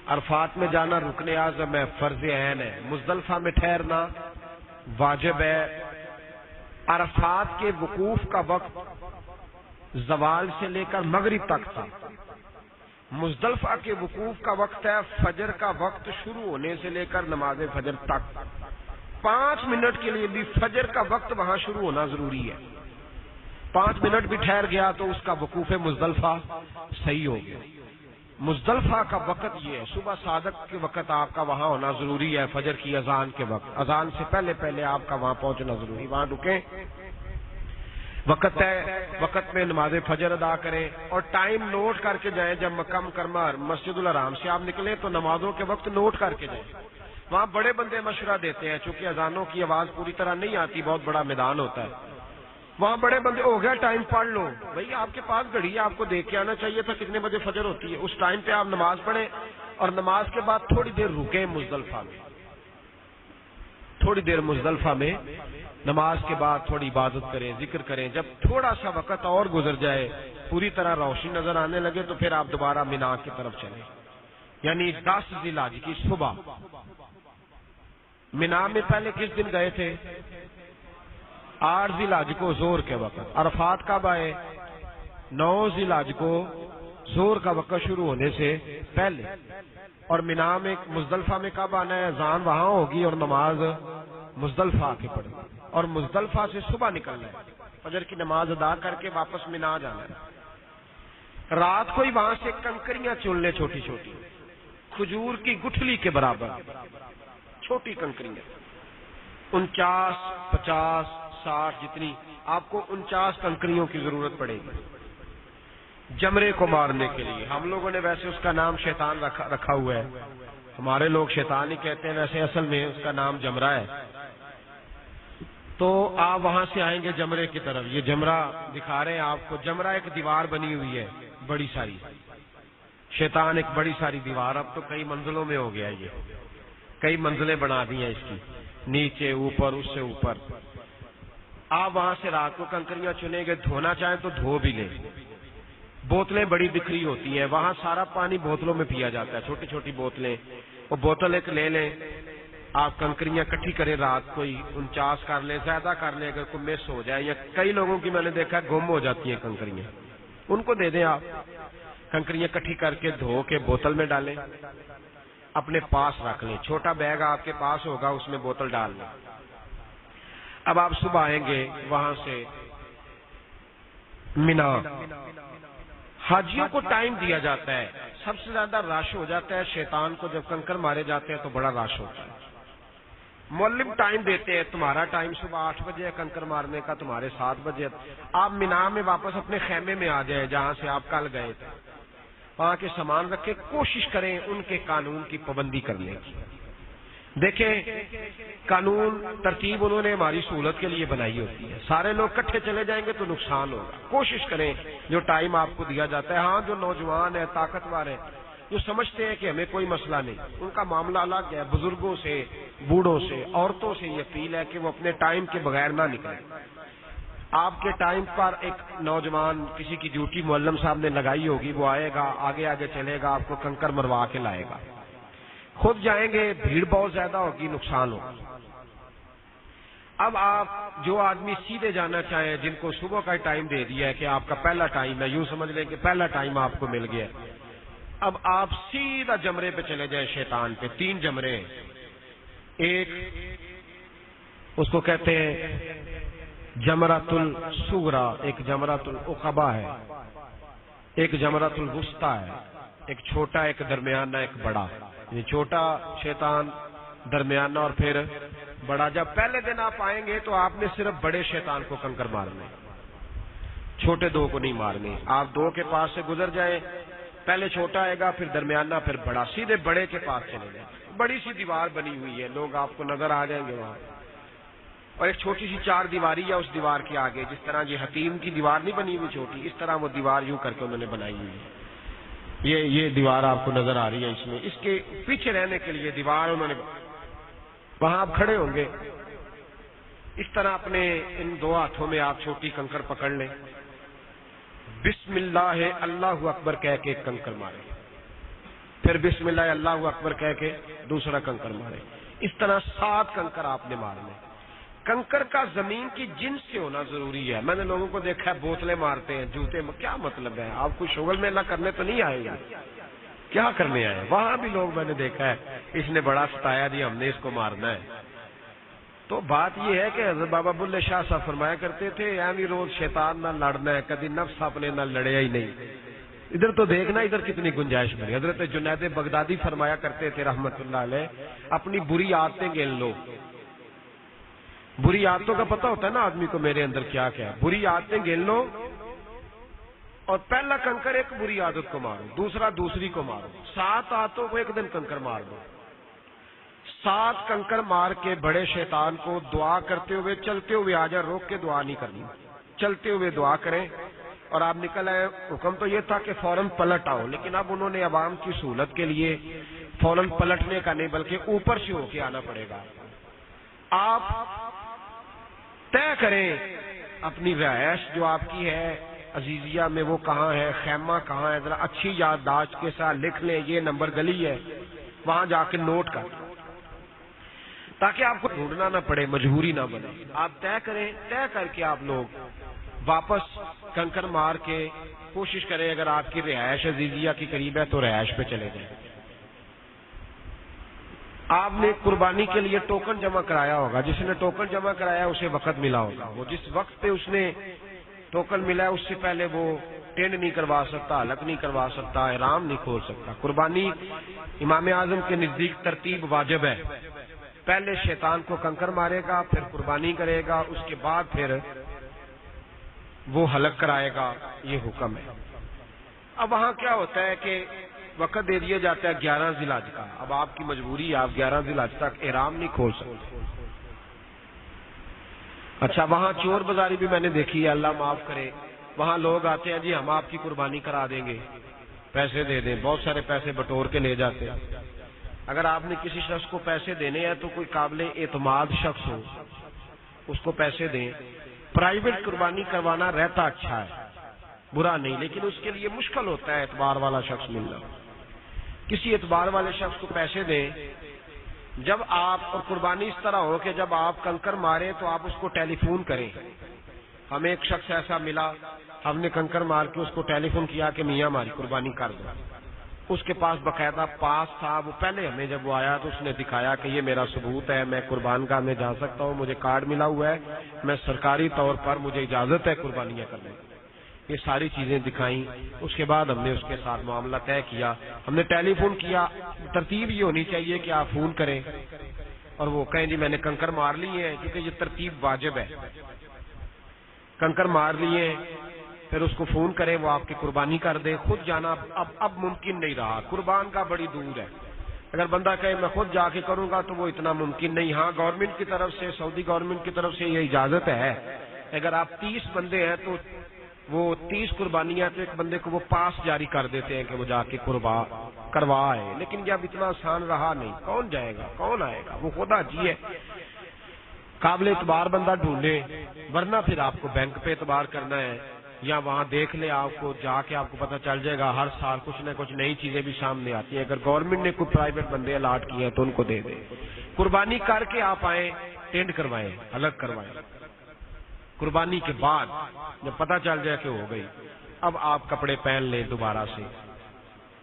عرفات میں جانا رکن اعظم ہے، فرض عین ہے، مزدلفہ میں ٹھہرنا واجب ہے۔ عرفات کے وقوف کا وقت زوال سے لے کر مغرب تک تھا، مزدلفہ کے وقوف کا وقت ہے فجر کا وقت شروع ہونے سے لے کر نماز فجر تک۔ 5 منٹ کے لیے بھی فجر کا وقت وہاں شروع ہونا ضروری ہے، 5 منٹ بھی ٹھہر گیا تو اس کا وقوف مزدلفہ صحیح ہو گیا۔ مزدلفہ کا وقت یہ ہے، صبح صادق کے وقت آپ کا وہاں ہونا ضروری ہے، فجر کی اذان کے وقت، اذان سے پہلے پہلے آپ کا وہاں پہنچنا ضروری، وہاں رکیں، وقت میں نماز فجر ادا کریں، اور ٹائم نوٹ کر کے جائیں۔ جب مکہ مکرمہ مسجد الحرام سے آپ نکلیں تو نمازوں کے وقت نوٹ کر کے جائیں۔ وہاں بڑے بندے مشورہ دیتے ہیں، چونکہ اذانوں کی آواز پوری طرح نہیں آتی، بہت بڑا میدان ہوتا ہے، وہاں بڑے بندے ہو گیا ٹائم پڑھ لو، بھائی آپ کے پاس گھڑی ہے، آپ کو دیکھ کے آنا چاہیے تھا کتنے بجے فجر ہوتی ہے، اس ٹائم پہ آپ نماز پڑھیں، اور نماز کے بعد تھوڑی دیر رکیں مزدلفہ میں، تھوڑی دیر مزدلفہ میں نماز کے بعد تھوڑی عبادت کریں، ذکر کریں۔ جب تھوڑا سا وقت اور گزر جائے، پوری طرح روشنی نظر آنے لگے، تو پھر آپ دوبارہ مینا کی طرف چلیں، یعنی 10 ذی الحج کی صبح۔ مینا میں پہلے کس دن گئے تھے؟ 8 ذی الحج کو زور کے وقت۔ عرفات کب آئے؟ 9 ذی الحج کو زور کا وقت شروع ہونے سے پہلے، اور مینا میں مزدلفہ میں کب آنا ہے؟ اذان وہاں ہوگی اور نماز مزدلفہ آ کے پڑھیں، اور مزدلفہ سے صبح نکلنا ہے، فجر کی نماز ادا کر کے واپس مینا جانا ہے۔ رات کو ہی وہاں سے کنکریاں چن لیں، چھوٹی چھوٹی، کھجور کی گٹھلی کے برابر چھوٹی کنکریاں، 49، 50، 60 جتنی آپ کو 49 کنکریوں کی ضرورت پڑے گی جمرے کو مارنے کے لیے۔ ہم لوگوں نے ویسے اس کا نام شیطان رکھا ہوا ہے، ہمارے لوگ شیطان ہی کہتے ہیں، ویسے اصل میں اس کا نام جمرہ ہے۔ تو آپ وہاں سے آئیں گے جمرے کی طرف، یہ جمرہ دکھا رہے ہیں آپ کو، جمرہ ایک دیوار بنی ہوئی ہے بڑی ساری، شیطان ایک بڑی ساری دیوار، اب تو کئی منزلوں میں ہو گیا، یہ کئی منزلیں بنا دی ہیں اس کی، نیچے اوپر اس سے اوپر۔ آپ وہاں سے رات کو کنکریاں چنیں گے، دھونا چاہیں تو دھو بھی لیں۔ بوتلیں بڑی بکھری ہوتی ہیں، وہاں سارا پانی بوتلوں میں پیا جاتا ہے، چھوٹی چھوٹی بوتلیں، وہ بوتل ایک لے لیں، آپ کنکریاں کٹھی کریں، رات کو ہی 49 کر لیں، زیادہ کر لیں اگر کوئی مس ہو جائے، یا کئی لوگوں کی میں نے دیکھا گم ہو جاتی ہیں کنکریاں، ان کو دے دیں آپ۔ کنکریاں کٹھی کر کے دھو کے بوتل میں ڈالیں، اپنے پاس رکھ لیں، چھوٹا بیگ آپ کے پاس ہوگا اس میں بوتل ڈال لیں۔ اب آپ صبح آئیں گے وہاں سے مینا۔ حاجیوں کو ٹائم دیا جاتا ہے، سب سے زیادہ رش ہو جاتا ہے شیطان کو جب کنکر مارے جاتے ہیں تو بڑا رش ہوتا ہے۔ مولم ٹائم دیتے ہیں، تمہارا ٹائم صبح 8 بجے ہے کنکر مارنے کا، تمہارے 7 بجے۔ آپ مینا میں واپس اپنے خیمے میں آ جائیں جہاں سے آپ کل گئے تھے، وہاں کے سامان رکھ کے کوشش کریں ان کے قانون کی پابندی کرنے کی۔ دیکھیں قانون ترتیب انہوں نے ہماری سہولت کے لیے بنائی ہوتی ہے، سارے لوگ کٹھے چلے جائیں گے تو نقصان ہوگا۔ کوشش کریں جو ٹائم آپ کو دیا جاتا ہے، ہاں جو نوجوان ہیں، طاقتور ہیں، جو سمجھتے ہیں کہ ہمیں کوئی مسئلہ نہیں، ان کا معاملہ الگ ہے، بزرگوں سے، بوڑھوں سے، عورتوں سے یہ اپیل ہے کہ وہ اپنے ٹائم کے بغیر نہ نکلیں۔ آپ کے ٹائم پر ایک نوجوان کسی کی ڈیوٹی معلم صاحب نے لگائی ہوگی، وہ آئے گا، آگے آگے چلے گا، آپ کو کنکر مروا کے لائے گا، خود جائیں گے، بھیڑ بہت زیادہ ہوگی، نقصان ہوگا۔ اب آپ جو آدمی سیدھے جانا چاہیں، جن کو صبح کا ٹائم دے دیا ہے کہ آپ کا پہلا ٹائم ہے، یوں سمجھ لیں کہ پہلا ٹائم آپ کو مل گیا، اب آپ سیدھا جمرے پہ چلے جائیں شیطان پہ۔ 3 جمرے ہیں، ایک اس کو کہتے ہیں جمرۃ الصغریٰ، ایک جمرۃ العقبہ ہے، ایک جمرۃ الوسطیٰ ہے، ایک چھوٹا، ایک درمیانہ، ایک بڑا، یہ چھوٹا شیطان، درمیانہ اور پھر بڑا۔ جب پہلے دن آپ آئیں گے تو آپ نے صرف بڑے شیطان کو کنکر مارنے، چھوٹے 2 کو نہیں مارنے۔ آپ 2 کے پاس سے گزر جائیں، پہلے چھوٹا آئے گا، پھر درمیانہ، پھر بڑا، سیدھے بڑے کے پاس چلے جائیں۔ بڑی سی دیوار بنی ہوئی ہے، لوگ آپ کو نظر آ جائیں گے وہاں، اور ایک چھوٹی سی 4 دیواری ہے اس دیوار کے آگے، جس طرح یہ حتیم کی دیوار نہیں بنی ہوئی چھوٹی، اس طرح وہ دیوار یوں کر کے انہوں نے بنائی ہوئی ہے۔ یہ دیوار آپ کو نظر آ رہی ہے، اس میں اس کے پیچھے رہنے کے لیے دیوار انہوں نے، وہاں آپ کھڑے ہوں گے، اس طرح اپنے ان 2 ہاتھوں میں آپ چھوٹی کنکر پکڑ لیں، بسم اللہ اللہ اکبر کہہ کے ایک کنکر مارے، پھر بسم اللہ اللہ اکبر کہہ کے دوسرا کنکر مارے، اس طرح 7 کنکر آپ نے مارنے۔ کنکر کا زمین کی جنس سے ہونا ضروری ہے۔ میں نے لوگوں کو دیکھا ہے بوتلیں مارتے ہیں، جوتے، کیا مطلب ہے؟ آپ کوئی شغل میلہ کرنے تو نہیں آئے گا، کیا کرنے آئے؟ وہاں بھی لوگ میں نے دیکھا ہے، اس نے بڑا ستایا جی ہم نے اس کو مارنا ہے۔ تو بات یہ ہے کہ حضرت بابا بلے شاہ صاحب فرمایا کرتے تھے، یعنی روز شیطان نہ لڑنا ہے، کبھی نفس اپنے نہ لڑیا ہی نہیں، ادھر تو دیکھنا ادھر کتنی گنجائش ملی. حضرت جنید بغدادی فرمایا کرتے تھے رحمت اللہ علیہ, اپنی بری عادتیں گن لو. بری عادتوں کا پتہ ہوتا ہے نا آدمی کو میرے اندر کیا کیا ہے. بری عادتیں گن لو اور پہلا کنکر ایک بری عادت کو مارو, دوسرا دوسری کو مارو, 7 عادتوں کو ایک دن کنکر مار دو. 7 کنکر مار کے بڑے شیطان کو دعا کرتے ہوئے چلتے ہوئے آ جا, روک کے دعا نہیں کرنی, چلتے ہوئے دعا کریں. اور آپ نکل آئے. حکم تو یہ تھا کہ فوراً پلٹ آؤ, لیکن اب انہوں نے عوام کی سہولت کے لیے فوراً پلٹنے کا نہیں بلکہ اوپر سے ہو کے آنا پڑے گا. آپ طے کریں اپنی رہائش جو آپ کی ہے عزیزیہ میں وہ کہاں ہے, خیمہ کہاں ہے, ذرا اچھی یادداشت کے ساتھ لکھ لیں یہ نمبر گلی ہے, وہاں جا کے نوٹ کر, تاکہ آپ کو ڈھونڈنا نہ پڑے, مجبوری نہ بنے. آپ طے کریں, طے کر کے آپ لوگ واپس کنکر مار کے کوشش کریں اگر آپ کی رہائش عزیزیہ کی قریب ہے تو رہائش پہ چلے جائیں. آپ نے قربانی کے لیے ٹوکن جمع کرایا ہوگا, جس نے ٹوکن جمع کرایا اسے وقت ملا ہوگا, وہ جس وقت پہ اس نے ٹوکن ملا ہے اس سے پہلے وہ ٹینڈ نہیں کروا سکتا, حلق نہیں کروا سکتا, احرام نہیں کھول سکتا. قربانی امام اعظم کے نزدیک ترتیب واجب ہے, پہلے شیطان کو کنکر مارے گا, پھر قربانی کرے گا, اس کے بعد پھر وہ حلق کرائے گا, یہ حکم ہے. اب وہاں کیا ہوتا ہے کہ وقت دے دیا جاتا ہے 11 ذی الحج کا. اب آپ کی مجبوری ہے, آپ 11 ذی الحج تک احرام نہیں کھول سکتے. اچھا وہاں چور بازاری بھی میں نے دیکھی ہے, اللہ معاف کرے. وہاں لوگ آتے ہیں جی ہم آپ کی قربانی کرا دیں گے, پیسے دے دیں, بہت سارے پیسے بٹور کے لے جاتے ہیں. اگر آپ نے کسی شخص کو پیسے دینے ہیں تو کوئی قابل اعتماد شخص ہو, اس کو پیسے دیں. پرائیویٹ قربانی کروانا رہتا اچھا ہے, برا نہیں, لیکن اس کے لیے مشکل ہوتا ہے اعتبار والا شخص ملنا. کسی اعتبار والے شخص کو پیسے دیں. جب آپ, اور قربانی اس طرح ہو کہ جب آپ کنکر مارے تو آپ اس کو ٹیلی فون کریں. ہمیں ایک شخص ایسا ملا, ہم نے کنکر مار کے اس کو ٹیلی فون کیا کہ میاں ہماری قربانی کر دو. اس کے پاس باقاعدہ پاس تھا, وہ پہلے ہمیں جب وہ آیا تو اس نے دکھایا کہ یہ میرا ثبوت ہے, میں قربان گاہ میں جا سکتا ہوں, مجھے کارڈ ملا ہوا ہے, میں سرکاری طور پر مجھے اجازت ہے قربانیاں کرنے کی. یہ ساری چیزیں دکھائیں. اس کے بعد ہم نے اس کے ساتھ معاملہ طے کیا, ہم نے ٹیلی فون کیا. ترتیب یہ ہونی چاہیے کہ آپ فون کریں اور وہ کہیں جی میں نے کنکر مار لیے ہیں, کیونکہ یہ ترتیب واجب ہے. کنکر مار لیے, پھر اس کو فون کریں, وہ آپ کی قربانی کر دے. خود جانا اب ممکن نہیں رہا, قربان کا بڑی دور ہے. اگر بندہ کہے میں خود جا کے کروں گا تو وہ اتنا ممکن نہیں. ہاں گورنمنٹ کی طرف سے, سعودی گورنمنٹ کی طرف سے یہ اجازت ہے. اگر آپ 30 بندے ہیں تو وہ 30 قربانیاں, تو ایک بندے کو وہ پاس جاری کر دیتے ہیں کہ وہ جا کے کروا ہے. لیکن یہ اب اتنا آسان رہا نہیں. کون جائے گا, کون آئے گا, وہ خدا جی ہے. قابل اعتبار بندہ ڈھونڈے, ورنہ پھر آپ کو بینک پہ اعتبار کرنا ہے, یا وہاں دیکھ لے, آپ کو جا کے آپ کو پتہ چل جائے گا. ہر سال کچھ نہ کچھ نئی چیزیں بھی سامنے آتی ہیں. اگر گورنمنٹ نے کوئی پرائیویٹ بندے الاٹ کیے ہیں تو ان کو دے دیں. قربانی کر کے آپ آئیں, ٹینڈ کروائیں, حلق کروائیں. قربانی کے بعد جب پتہ چل جائے کہ ہو گئی, اب آپ کپڑے پہن لیں, دوبارہ سے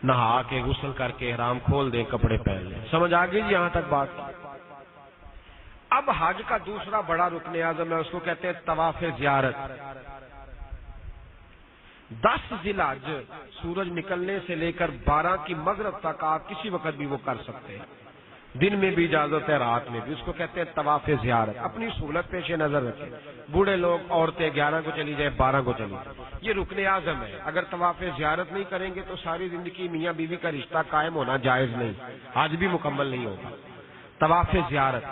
نہا کے غسل کر کے احرام کھول دیں, کپڑے پہن لیں. سمجھ آ گئی یہاں تک بات. اب حج کا دوسرا بڑا رکن اعظم ہے, اس کو کہتے ہیں طواف زیارت. 10 ذی الحج سورج نکلنے سے لے کر 12 کی مغرب تک آپ کسی وقت بھی وہ کر سکتے ہیں. دن میں بھی اجازت ہے, رات میں بھی. اس کو کہتے ہیں طواف زیارت. اپنی سہولت پیش نظر رکھیں. بوڑھے لوگ, عورتیں 11 کو چلی جائیں, 12 کو چلی جائیں. یہ رکن اعظم ہے. اگر طواف زیارت نہیں کریں گے تو ساری زندگی میاں بیوی کا رشتہ قائم ہونا جائز نہیں, حج بھی مکمل نہیں ہوگا. طواف زیارت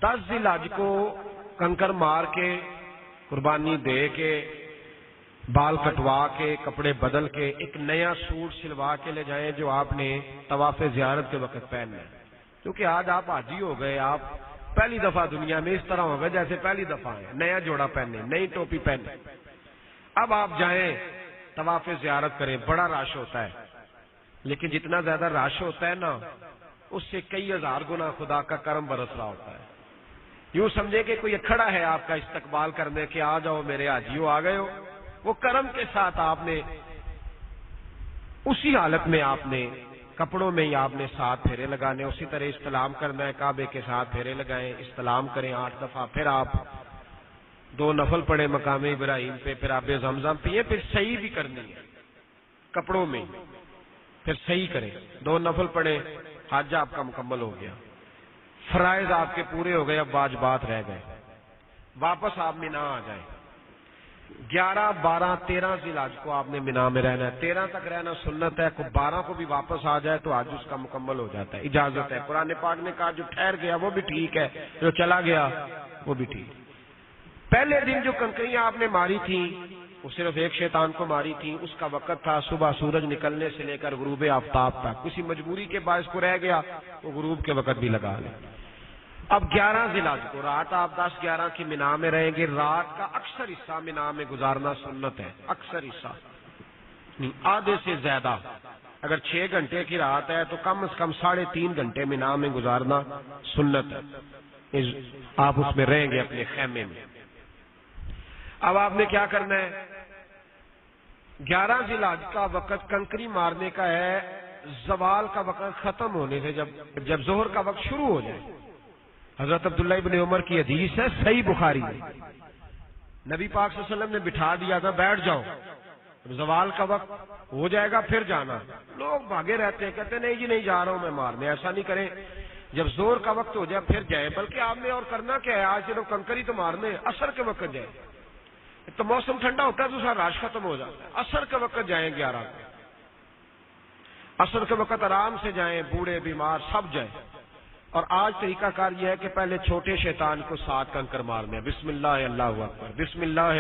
10 ذی الحج کو کنکر مار کے, قربانی دے کے, بال کٹوا کے, کپڑے بدل کے, ایک نیا سوٹ سلوا کے لے جائیں جو آپ نے طواف زیارت کے وقت پہننا ہے. کیونکہ آج آپ حاجی ہو گئے, آپ پہلی دفعہ دنیا میں اس طرح ہو گئے جیسے پہلی دفعہ ہے. نیا جوڑا پہنے, نئی ٹوپی پہنے. اب آپ جائیں طواف زیارت کریں. بڑا رش ہوتا ہے, لیکن جتنا زیادہ رش ہوتا ہے نا, اس سے کئی ہزار گنا خدا کا کرم برس رہا ہوتا ہے. یوں سمجھے کہ کوئی کھڑا ہے آپ کا استقبال کرنے کے, آ جاؤ میرے حاجیو, آ گئے ہو. وہ کرم کے ساتھ آپ نے اسی حالت میں, آپ نے کپڑوں میں ہی آپ نے 7 پھیرے لگانے. اسی طرح استلام کرنا ہے, کعبے کے 7 پھیرے لگائیں, استلام کریں 8 دفعہ. پھر آپ 2 نفل پڑھیں مقام ابراہیم پہ, پھر آپ زمزم پیئے, پھر صحیح بھی کرنی ہے. کپڑوں میں، پھر صحیح کریں، 2 نفل پڑھیں، حج آپ کا مکمل ہو گیا، فرائض آپ کے پورے ہو گئے، اب واجبات رہ گئے، واپس آپ مینا آ جائیں۔ 11، 12، 13 ذی الحج کو آپ نے مینا میں رہنا ہے، 13 تک رہنا سنت ہے، کو 12 کو بھی واپس آ جائے تو حج اس کا مکمل ہو جاتا ہے، اجازت ہے۔ قرآن پاک نے کہا جو ٹھہر گیا وہ بھی ٹھیک ہے، جو چلا گیا وہ بھی ٹھیک۔ پہلے دن جو کنکریاں آپ نے ماری تھیں وہ صرف ایک شیطان کو ماری تھی، اس کا وقت تھا صبح سورج نکلنے سے لے کر غروب آفتاب تک، کسی مجبوری کے باعث کو رہ گیا تو غروب کے وقت بھی لگا لیں۔ اب 11 ذی الحج کو رات آپ 10-11 کی مینا میں رہیں گے، رات کا اکثر حصہ مینا میں گزارنا سنت ہے، اکثر حصہ نہیں، آدھے سے زیادہ، اگر 6 گھنٹے کی رات ہے تو کم از کم 3.5 گھنٹے مینا میں گزارنا سنت ہے، آپ اس میں رہیں گے اپنے خیمے میں۔ اب آپ نے کیا کرنا ہے، 11 ذی الحج کا وقت کنکری مارنے کا ہے زوال کا وقت ختم ہونے سے، جب ظہر کا وقت شروع ہو جائے۔ حضرت عبداللہ ابن عمر کی حدیث ہے، صحیح بخاری میں، نبی پاک صلی اللہ علیہ وسلم نے بٹھا دیا تھا، بیٹھ جاؤ، زوال کا وقت ہو جائے گا پھر جانا۔ لوگ بھاگے رہتے ہیں، کہتے ہیں نہیں جی نہیں جا رہا ہوں میں مارنے، ایسا نہیں کریں، جب زور کا وقت ہو جائے پھر جائے، بلکہ آپ نے اور کرنا کیا ہے، آج صرف کنکری تو مارنے، عصر کے وقت جائے، تو موسم ٹھنڈا ہوتا ہے تو سارا رش ختم ہو جاتا ہے، عصر کے وقت جائیں 11 کو، عصر کے وقت آرام سے جائیں، بوڑھے بیمار سب جائیں۔ اور آج طریقہ کار یہ ہے کہ پہلے چھوٹے شیطان کو 7 کنکر مارنے، بسم اللہ اللہ اکبر، بسم اللہ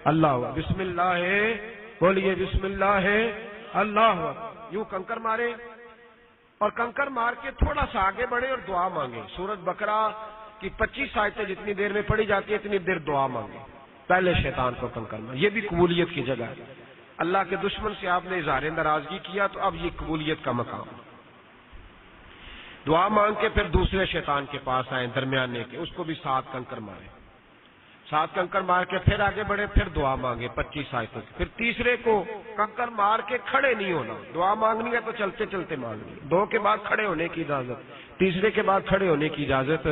اللہ اکبر، بسم اللہ بولیے، بسم اللہ اللہ اکبر، یوں کنکر مارے، اور کنکر مار کے تھوڑا سا آگے بڑھے اور دعا مانگے۔ سورۃ بقرہ کی 25 آیتیں جتنی دیر میں پڑھی جاتی ہے اتنی دیر دعا مانگے، پہلے شیطان کو کنکر مار، یہ بھی قبولیت کی جگہ ہے۔ اللہ کے دشمن سے آپ نے اظہار ناراضگی کیا تو اب یہ قبولیت کا مقام، دعا مانگ کے پھر دوسرے شیطان کے پاس آئیں درمیانے کے، اس کو بھی 7 کنکر مارے، 7 کنکر مار کے پھر آگے بڑھے، پھر دعا مانگے 25 آیتوں کی، پھر تیسرے کو کنکر مار کے کھڑے نہیں ہونا، دعا مانگنی ہے تو چلتے چلتے مانگنی، 2 کے بعد کھڑے ہونے کی اجازت، تیسرے کے بعد کھڑے ہونے کی اجازت،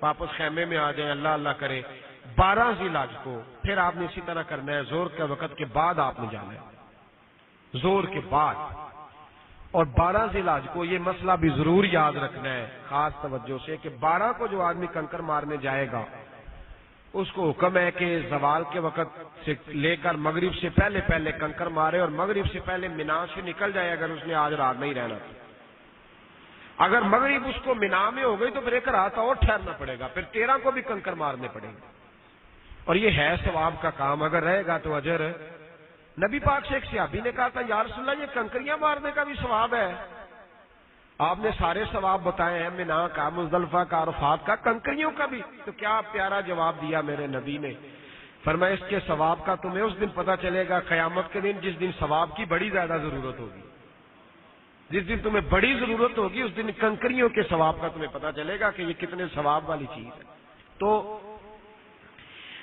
واپس خیمے میں آ جائیں، اللہ اللہ کریں۔ 12 ذی الحج کو پھر آپ نے اسی طرح کرنا ہے، زور کے وقت کے بعد آپ نے جانا ہے، زور کے بعد۔ اور 12 ذی الحج کو یہ مسئلہ بھی ضرور یاد رکھنا ہے خاص توجہ سے کہ 12 کو جو آدمی کنکر مارنے جائے گا اس کو حکم ہے کہ زوال کے وقت سے لے کر مغرب سے پہلے پہلے کنکر مارے، اور مغرب سے پہلے مینا سے نکل جائے اگر اس نے آج رات نہیں رہنا۔ اگر مغرب اس کو مینا میں ہو گئی تو پھر ایک رات اور ٹھہرنا پڑے گا، پھر 13 کو بھی کنکر مارنے پڑیں گے، اور یہ ہے ثواب کا کام، اگر رہے گا تو اجر۔ نبی پاک سے ایک صحابی نے کہا تھا یا رسول اللہ یہ کنکریاں مارنے کا بھی ثواب ہے؟ آپ نے سارے ثواب بتائے ہیں، مینا کا، مزدلفہ کا، عرفات کا، کنکریوں کا بھی، تو کیا پیارا جواب دیا میرے نبی نے، فرمایا اس کے ثواب کا تمہیں اس دن پتہ چلے گا قیامت کے دن جس دن ثواب کی بڑی زیادہ ضرورت ہوگی، جس دن تمہیں بڑی ضرورت ہوگی اس دن کنکریوں کے ثواب کا تمہیں پتہ چلے گا کہ یہ کتنے ثواب والی چیز ہے۔ تو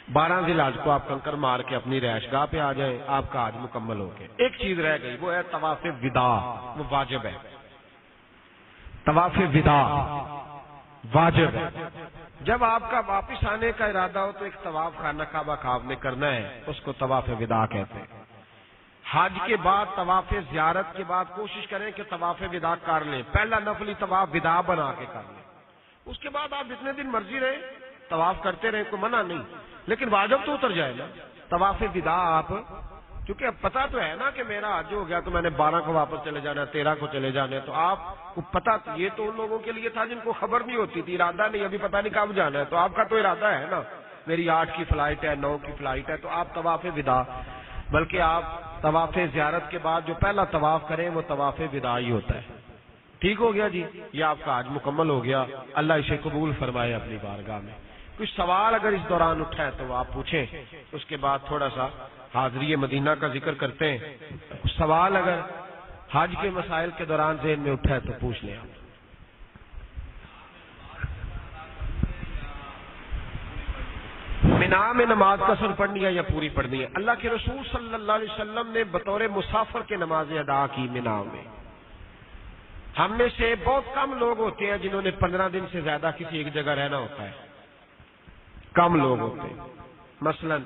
12 ذی الحج کو آپ کنکر مار کے اپنی رہائش گاہ پہ آ جائیں، آپ کا حج مکمل ہو گیا۔ ایک چیز رہ گئی، وہ ہے طواف وداع، وہ واجب ہے، طواف وداع واجب ہے۔ جب آپ کا واپس آنے کا ارادہ ہو تو ایک طواف خانہ کعبہ کا آپ نے کرنا ہے، اس کو طواف وداع کہتے ہیں۔ حج کے بعد طواف زیارت کے بعد کوشش کریں کہ طواف وداع کر لیں، پہلا نفلی طواف وداع بنا کے کر لیں، اس کے بعد آپ جتنے دن مرضی رہیں طواف کرتے رہیں، کوئی منع نہیں، لیکن واجب تو اتر جائے نا طواف وداع آپ، کیونکہ اب پتا تو ہے نا کہ میرا حج ہو گیا تو میں نے 12 کو واپس چلے جانا ہے، 13 کو چلے جانا ہے، تو آپ کو پتا، یہ تو ان لوگوں کے لیے تھا جن کو خبر نہیں ہوتی تھی، ارادہ نہیں، ابھی پتہ نہیں کب جانا ہے، تو آپ کا تو ارادہ ہے نا میری 8 کی فلائٹ ہے، 9 کی فلائٹ ہے، تو آپ طواف وداع، بلکہ آپ طواف زیارت کے بعد جو پہلا طواف کریں وہ طواف وداع ہی ہوتا ہے۔ ٹھیک ہو گیا جی، یہ آپ کا حج مکمل ہو گیا، اللہ اسے قبول فرمائے اپنی بارگاہ میں۔ کچھ سوال اگر اس دوران اٹھا ہے تو وہ آپ پوچھیں، اس کے بعد تھوڑا سا حاضری مدینہ کا ذکر کرتے ہیں۔ سوال اگر حج کے مسائل کے دوران ذہن میں اٹھا ہے تو پوچھ لیں آپ۔ مینا میں نماز قصر پڑھنی ہے یا پوری پڑھنی ہے؟ اللہ کے رسول صلی اللہ علیہ وسلم نے بطور مسافر کے نمازیں ادا کی مینا میں۔ ہم میں سے بہت کم لوگ ہوتے ہیں جنہوں نے 15 دن سے زیادہ کسی ایک جگہ رہنا ہوتا ہے، کم لوگ ہوتے ہیں۔ مثلا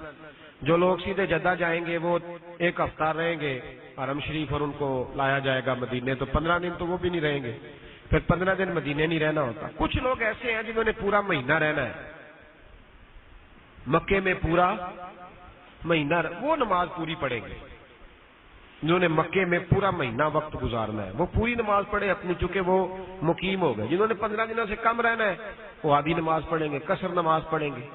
جو لوگ سیدھے جدہ جائیں گے وہ ایک ہفتہ رہیں گے حرم شریف اور ان کو لایا جائے گا مدینے، تو 15 دن تو وہ بھی نہیں رہیں گے، پھر 15 دن مدینے نہیں رہنا ہوتا۔ کچھ لوگ ایسے ہیں جنہوں نے پورا مہینہ رہنا ہے، مکے میں پورا مہینہ، وہ نماز پوری پڑھیں گے۔ جنہوں نے مکے میں پورا مہینہ وقت گزارنا ہے وہ پوری نماز پڑھے اپنی، چونکہ وہ مقیم ہو گئے۔ جنہوں نے 15 دنوں سے کم رہنا ہے وہ آدھی نماز پڑھیں گے، قصر نماز پڑھیں گے۔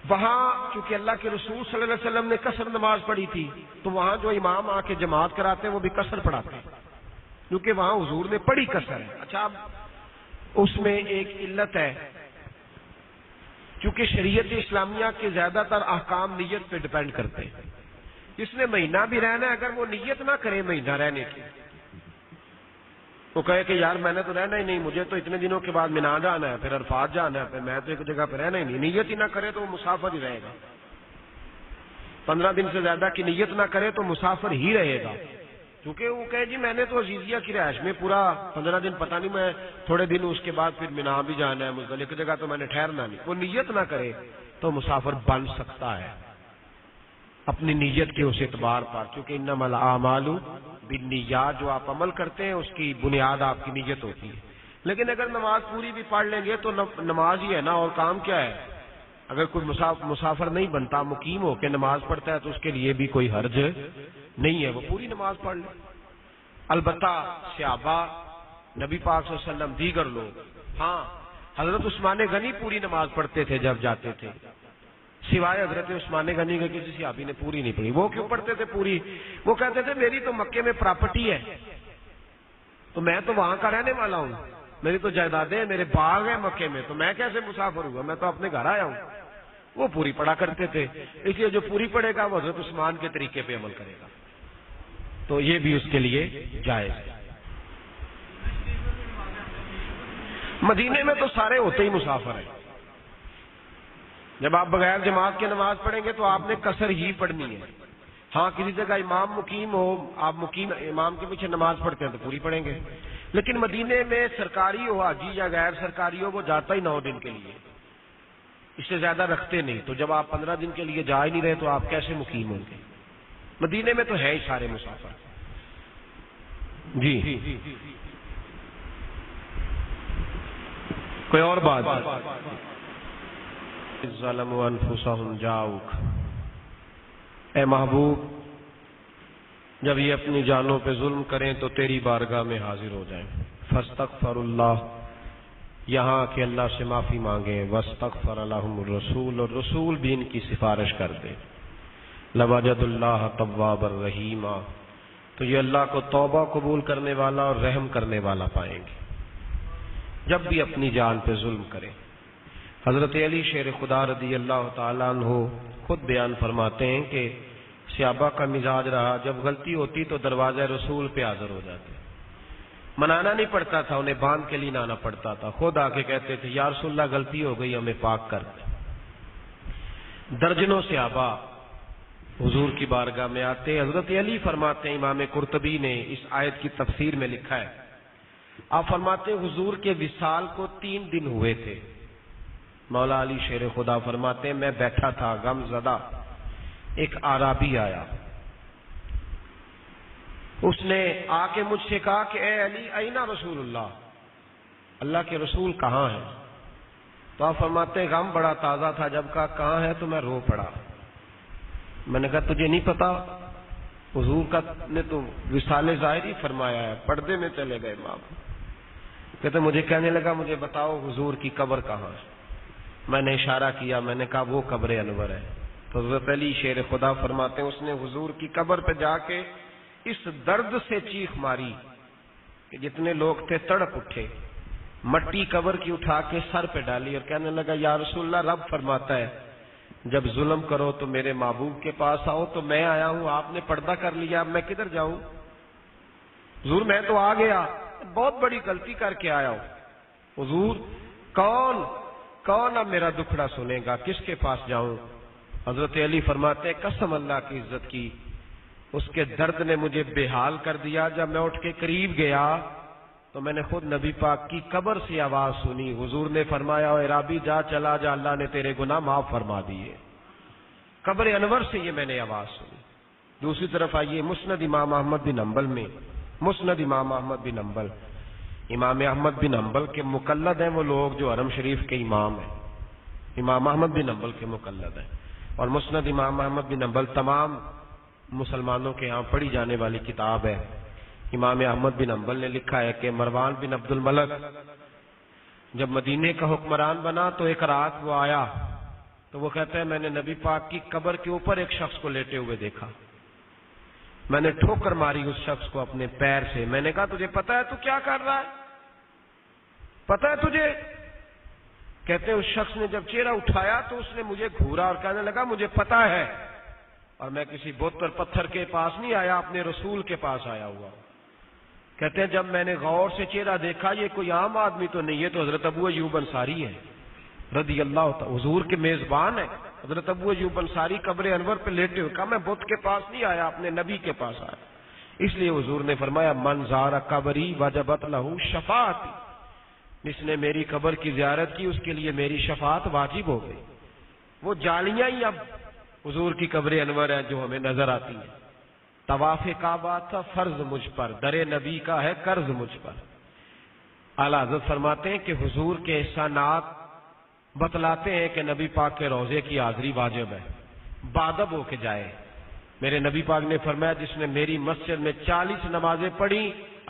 وہاں چونکہ اللہ کے رسول صلی اللہ علیہ وسلم نے قصر نماز پڑھی تھی تو وہاں جو امام آ کے جماعت کراتے ہیں وہ بھی قصر پڑھاتے ہیں، کیونکہ وہاں حضور نے پڑھی قصر ہے۔ اچھا، اب اس میں ایک علت ہے، چونکہ شریعت اسلامیہ کے زیادہ تر احکام نیت پہ ڈیپینڈ کرتے ہیں۔ جس نے مہینہ بھی رہنا ہے اگر وہ نیت نہ کرے مہینہ رہنے کی، وہ کہے کہ یار میں نے تو رہنا ہی نہیں، مجھے تو اتنے دنوں کے بعد مینا جانا ہے، پھر عرفات جانا ہے، پھر میں تو ایک جگہ پہ رہنا ہی نہیں، نیت ہی نہ کرے تو وہ مسافر ہی رہے گا۔ 15 دن سے زیادہ کی نیت نہ کرے تو مسافر ہی رہے گا، کیونکہ وہ کہے جی میں نے تو عزیزیہ کی رہائش میں پورا 15 دن، پتہ نہیں میں تھوڑے دن اس کے بعد پھر مینا بھی جانا ہے، مزدلفہ ایک جگہ تو میں نے ٹھہرنا نہیں، وہ نیت نہ کرے تو مسافر بن سکتا ہے اپنی نیت کے اس اعتبار پر، کیونکہ انما الاعمال بالنیات، جو آپ عمل کرتے ہیں اس کی بنیاد آپ کی نیت ہوتی ہے۔ لیکن اگر نماز پوری بھی پڑھ لیں گے تو نماز ہی ہے نا، اور کام کیا ہے؟ اگر کوئی مسافر نہیں بنتا، مقیم ہو کے نماز پڑھتا ہے تو اس کے لیے بھی کوئی حرج نہیں ہے، وہ پوری نماز پڑھ لے۔ البتہ صحابہ، نبی پاک صلی اللہ علیہ وسلم، دیگر لوگ، ہاں حضرت عثمان غنی پوری نماز پڑھتے تھے جب جاتے تھے، سوائے حضرت عثمان غنی کے کسی صحابی نے پوری نہیں پڑھی۔ وہ کیوں پڑھتے تھے پوری؟ وہ کہتے تھے میری تو مکے میں پراپرٹی ہے، تو میں تو وہاں کا رہنے والا ہوں، میری تو جائیدادیں، میرے باغ ہیں مکے میں، تو میں کیسے مسافر ہوا، میں تو اپنے گھر آیا ہوں۔ وہ پوری پڑھا کرتے تھے، اس لیے جو پوری پڑھے گا وہ حضرت عثمان کے طریقے پہ عمل کرے گا، تو یہ بھی اس کے لیے جائز ہے۔ مدینے میں تو سارے ہوتے ہی مسافر ہیں، جب آپ بغیر جماعت کے نماز پڑھیں گے تو آپ نے قصر ہی پڑھنی ہے۔ ہاں کسی جگہ امام مقیم ہو، آپ مقیم امام کے پیچھے نماز پڑھتے ہیں تو پوری پڑھیں گے، لیکن مدینے میں سرکاری ہو حاجی یا غیر سرکاری ہو وہ جاتا ہی 9 دن کے لیے، اس سے زیادہ رکھتے نہیں، تو جب آپ 15 دن کے لیے جا ہی نہیں رہے تو آپ کیسے مقیم ہوں گے؟ مدینے میں تو ہے ہی سارے مسافر۔ جی کوئی اور بات؟ ظلموا انفسهم جاؤک، اے محبوب جب یہ اپنی جانوں پہ ظلم کریں تو تیری بارگاہ میں حاضر ہو جائیں، فاستغفر اللہ، یہاں کہ اللہ سے معافی مانگیں، واستغفر لهم الرسول، اور رسول بھی ان کی سفارش کر دے، لوجد اللہ توابا الرحیما، تو یہ اللہ کو توبہ قبول کرنے والا اور رحم کرنے والا پائیں گے جب بھی اپنی جان پہ ظلم کریں۔ حضرت علی شیر خدا رضی اللہ تعالیٰ عنہ خود بیان فرماتے ہیں کہ صحابہ کا مزاج رہا جب غلطی ہوتی تو دروازہ رسول پہ حاضر ہو جاتے، منانا نہیں پڑتا تھا، انہیں باندھ کے لیے لانا پڑتا تھا، خود آ کے کہتے تھے یا رسول اللہ غلطی ہو گئی ہمیں پاک کر دے۔ درجنوں صحابہ حضور کی بارگاہ میں آتے۔ حضرت علی فرماتے ہیں، امام قرطبی نے اس آیت کی تفسیر میں لکھا ہے، آپ فرماتے ہیں حضور کے وصال کو 3 دن ہوئے تھے، مولا علی شیر خدا فرماتے ہیں میں بیٹھا تھا غم زدہ، ایک اعرابی آیا، اس نے آ کے مجھ سے کہا کہ اے علی اینا رسول اللہ، اللہ کے رسول کہاں ہیں؟ تو آپ فرماتے ہیں غم بڑا تازہ تھا، جب کہا کہاں ہے تو میں رو پڑا۔ میں نے کہا تجھے نہیں پتا حضور کا نے تو وصال ظاہر ہی فرمایا ہے، پردے میں چلے گئے ماں۔ کہتے مجھے کہنے لگا مجھے بتاؤ حضور کی قبر کہاں ہے؟ میں نے اشارہ کیا، میں نے کہا وہ قبر انور ہے۔ تو حضرت علی شیر خدا فرماتے ہیں اس نے حضور کی قبر پہ جا کے اس درد سے چیخ ماری کہ جتنے لوگ تھے تڑپ اٹھے، مٹی قبر کی اٹھا کے سر پہ ڈالی اور کہنے لگا یا رسول اللہ رب فرماتا ہے جب ظلم کرو تو میرے محبوب کے پاس آؤ، تو میں آیا ہوں، آپ نے پردہ کر لیا، اب میں کدھر جاؤں؟ حضور میں تو آ گیا، بہت بڑی غلطی کر کے آیا ہوں، حضور کون اب میرا دکھڑا سنے گا، کس کے پاس جاؤں؟ حضرت علی فرماتے قسم اللہ کی عزت کی، اس کے درد نے مجھے بے حال کر دیا، جب میں اٹھ کے قریب گیا تو میں نے خود نبی پاک کی قبر سے آواز سنی، حضور نے فرمایا اے رابی جا چلا جا، اللہ نے تیرے گناہ معاف فرما دیے۔ قبر انور سے یہ میں نے آواز سنی۔ دوسری طرف آئیے مسند امام احمد بن حنبل میں، مسند امام احمد بن حنبل، امام احمد بن حنبل کے مقلد ہیں وہ لوگ جو حرم شریف کے امام ہیں، امام احمد بن حنبل کے مقلد ہیں، اور مسند امام احمد بن حنبل تمام مسلمانوں کے ہاں پڑھی جانے والی کتاب ہے۔ امام احمد بن حنبل نے لکھا ہے کہ مروان بن عبد الملک جب مدینے کا حکمران بنا تو ایک رات وہ آیا تو وہ کہتا ہے میں نے نبی پاک کی قبر کے اوپر ایک شخص کو لیٹے ہوئے دیکھا، میں نے ٹھوکر ماری اس شخص کو اپنے پیر سے، میں نے کہا تجھے پتا ہے تو کیا کر رہا ہے، پتا ہے تجھے؟ کہتے ہیں اس شخص نے جب چہرہ اٹھایا تو اس نے مجھے گھورا اور کہنے لگا مجھے پتا ہے، اور میں کسی بت اور پتھر کے پاس نہیں آیا، اپنے رسول کے پاس آیا ہوا۔ کہتے ہیں جب میں نے غور سے چہرہ دیکھا یہ کوئی عام آدمی تو نہیں، یہ تو حضرت ابو ایوب انصاری ہے رضی اللہ تعالی، حضور کے میزبان ہیں حضرت ابو ایوب انصاری قبر انور پہ لیٹے ہوئے۔ کہا میں بت کے پاس نہیں آیا، اپنے نبی کے پاس آیا۔ اس لیے حضور نے فرمایا من زار قبری وجبت لہ شفاعتی، جس نے میری قبر کی زیارت کی اس کے لیے میری شفاعت واجب ہو گئی۔ وہ جالیاں ہی اب حضور کی قبر انور ہیں جو ہمیں نظر آتی ہیں۔ طواف کعبہ تھا فرض مجھ پر، در نبی کا ہے قرض مجھ پر۔ اعلیٰ حضرت فرماتے ہیں کہ حضور کے احسانات بتلاتے ہیں کہ نبی پاک کے روضے کی حاضری واجب ہے، بادب ہو کے جائے۔ میرے نبی پاک نے فرمایا جس نے میری مسجد میں 40 نمازیں پڑھی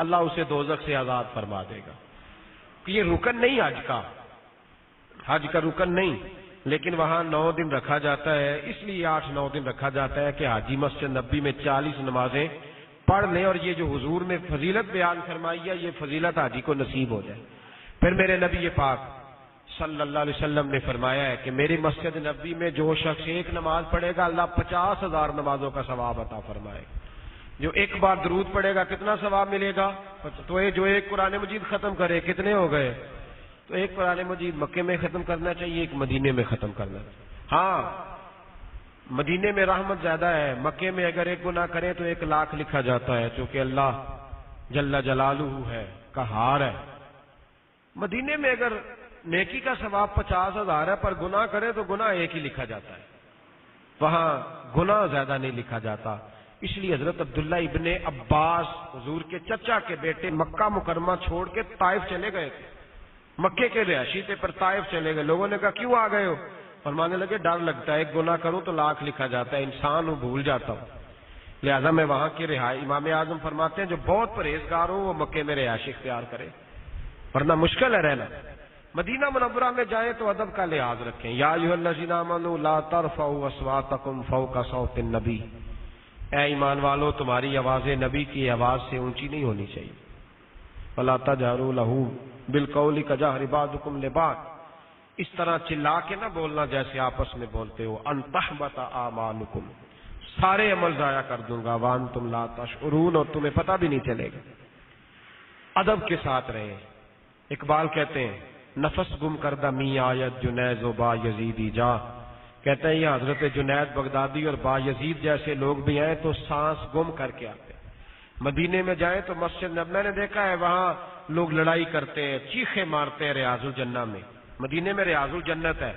اللہ اسے دوزخ سے آزاد فرما دے گا۔ یہ رکن نہیں حج کا رکن نہیں، لیکن وہاں 9 دن رکھا جاتا ہے، اس لیے 8-9 دن رکھا جاتا ہے کہ حاجی مسجد نبی میں 40 نمازیں پڑھ لیں، اور یہ جو حضور نے فضیلت بیان فرمائی ہے یہ فضیلت حاجی کو نصیب ہو جائے۔ پھر میرے نبی پاک صلی اللہ علیہ وسلم نے فرمایا ہے کہ میری مسجد نبی میں جو شخص ایک نماز پڑھے گا اللہ 50,000 نمازوں کا ثواب عطا فرمائے گا۔ جو ایک بار درود پڑھے گا کتنا ثواب ملے گا؟ تو جو ایک قرآن مجید ختم کرے کتنے ہو گئے؟ تو ایک قرآن مجید مکے میں ختم کرنا چاہیے، ایک مدینے میں ختم کرنا چاہیے۔ ہاں مدینے میں رحمت زیادہ ہے، مکے میں اگر ایک گناہ کریں تو 1,00,000 لکھا جاتا ہے، چونکہ اللہ جل جلالہ ہے، قہار ہے۔ مدینے میں اگر نیکی کا ثواب 50,000 ہے پر گناہ کرے تو گناہ ایک ہی لکھا جاتا ہے، وہاں گناہ زیادہ نہیں لکھا جاتا۔ اس لیے حضرت عبداللہ ابن عباس حضور کے چچا کے بیٹے مکہ مکرمہ چھوڑ کے طائف چلے گئے تھے، مکے کے رہائشی تھے پر طائف چلے گئے۔ لوگوں نے کہا کیوں آ گئے ہو؟ فرمانے لگے ڈر لگتا ہے ایک گناہ کروں تو 1,00,000 لکھا جاتا ہے، انسان ہوں بھول جاتا ہوں، لہذا میں وہاں کی رہائی۔ امام اعظم فرماتے ہیں جو بہت پرہیزگار ہو وہ مکے میں رہائش اختیار کرے، ورنہ مشکل ہے رہنا۔ مدینہ منورہ میں جائیں تو ادب کا لحاظ رکھیں۔ یا ایھا الذین آمنوا لا ترفعوا اصواتکم فوق صوت النبی، اے ایمان والو تمہاری آوازیں نبی کی آواز سے اونچی نہیں ہونی چاہیے۔ ولا تجہروا لہ بالقول کجہر بعضکم لبعض، اس طرح چلا کے نہ بولنا جیسے آپس میں بولتے ہو۔ ان تحبط اعمالکم، سارے عمل ضائع کر دوں گا۔ وانتم لا تشعرون، اور تمہیں پتہ بھی نہیں چلے گا۔ ادب کے ساتھ رہیں۔ اقبال کہتے ہیں نفس گم کردہ می آیت جنید و با یزیدی جا، کہتے ہیں یہ حضرت جنید بغدادی اور با یزید جیسے لوگ بھی آئیں تو سانس گم کر کے آتے ہیں۔ مدینے میں جائیں تو مسجد نبوی میں نے دیکھا ہے وہاں لوگ لڑائی کرتے ہیں، چیخیں مارتے ہیں ریاض الجنہ میں۔ مدینے میں ریاض الجنت ہے،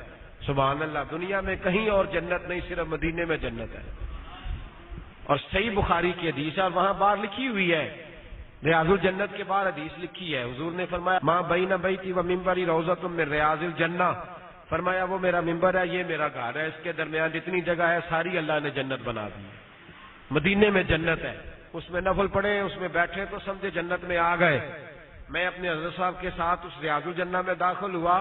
سبحان اللہ، دنیا میں کہیں اور جنت نہیں، صرف مدینے میں جنت ہے۔ اور صحیح بخاری کی حدیث ہے، اور وہاں باہر لکھی ہوئی ہے، ریاض الجنت کے بعد حدیث لکھی ہے، حضور نے فرمایا ماں بین بیتی و منبری روضۃ من ریاض الجنہ، فرمایا وہ میرا ممبر ہے، یہ میرا گھر ہے، اس کے درمیان جتنی جگہ ہے ساری اللہ نے جنت بنا دی۔ مدینے میں جنت ہے، اس میں نفل پڑھے، اس میں بیٹھے تو سمجھے جنت میں آ گئے۔ میں اپنے حضرت صاحب کے ساتھ اس ریاض الجنہ میں داخل ہوا